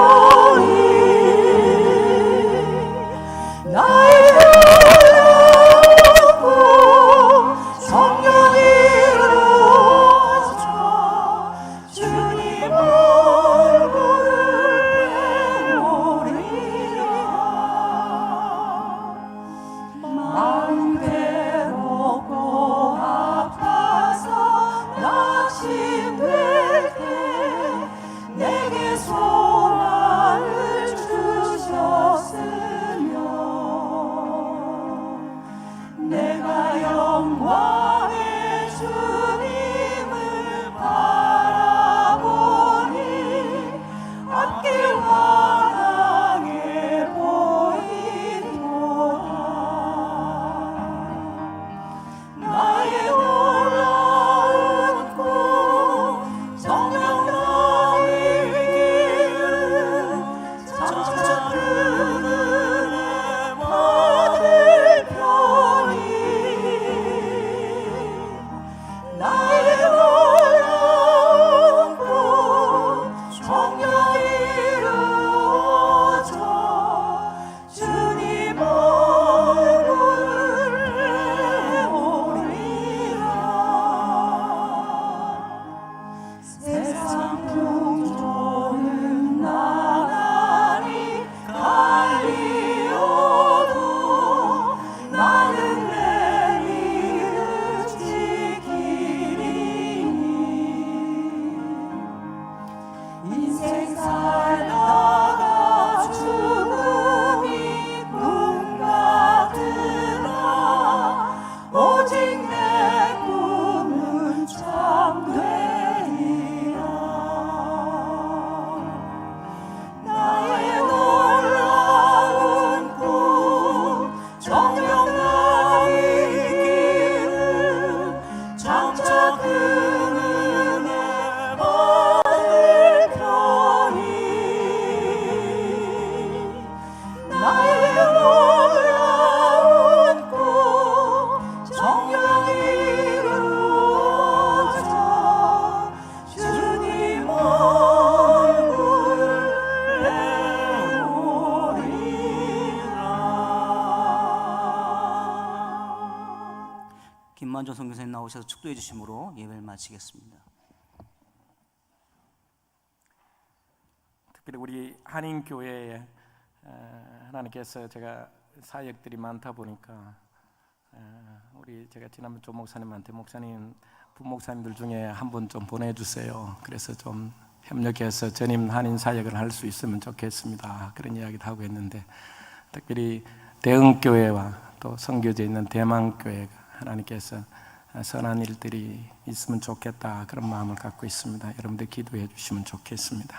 나의 놀라운 꿈 성령 이루어져 주님 얼굴을 배우리라. 마음 괴롭고 아파서 낙심될 때 내게 소망을 주셨으며 내가 영광의 주님을 바라보니 앞길 환하게 보이도다. 나의 놀라운 꿈 김환조 선교사님 나오셔서 축도해 주심으로 예배를 마치겠습니다. 특별히 우리 한인교회에 하나님께서 제가 사역들이 많다 보니까 우리 제가 지난번 조 목사님한테 목사님 부목사님들 중에 한 분 좀 보내주세요. 그래서 좀 협력해서 전임 한인 사역을 할 수 있으면 좋겠습니다. 그런 이야기도 하고 있는데 특별히 대흥교회와 또 선교지에 있는 대만교회가 하나님께서 선한 일들이 있으면 좋겠다 그런 마음을 갖고 있습니다. 여러분들 기도해 주시면 좋겠습니다.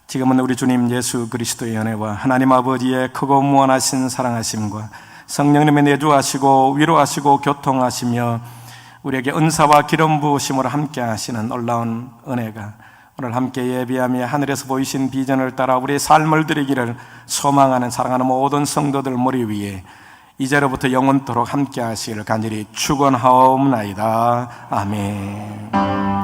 지금은 우리 주님 예수 그리스도의 은혜와 하나님 아버지의 크고 무한하신 사랑하심과 성령님의 내주하시고 위로하시고 교통하시며 우리에게 은사와 기름 부으심으로 함께 하시는 놀라운 은혜가 오늘 함께 예배하며 하늘에서 보이신 비전을 따라 우리의 삶을 드리기를 소망하는 사랑하는 모든 성도들 머리 위에 이제로부터 영원토록 함께 하시기를 간절히 축원하옵나이다. 아멘.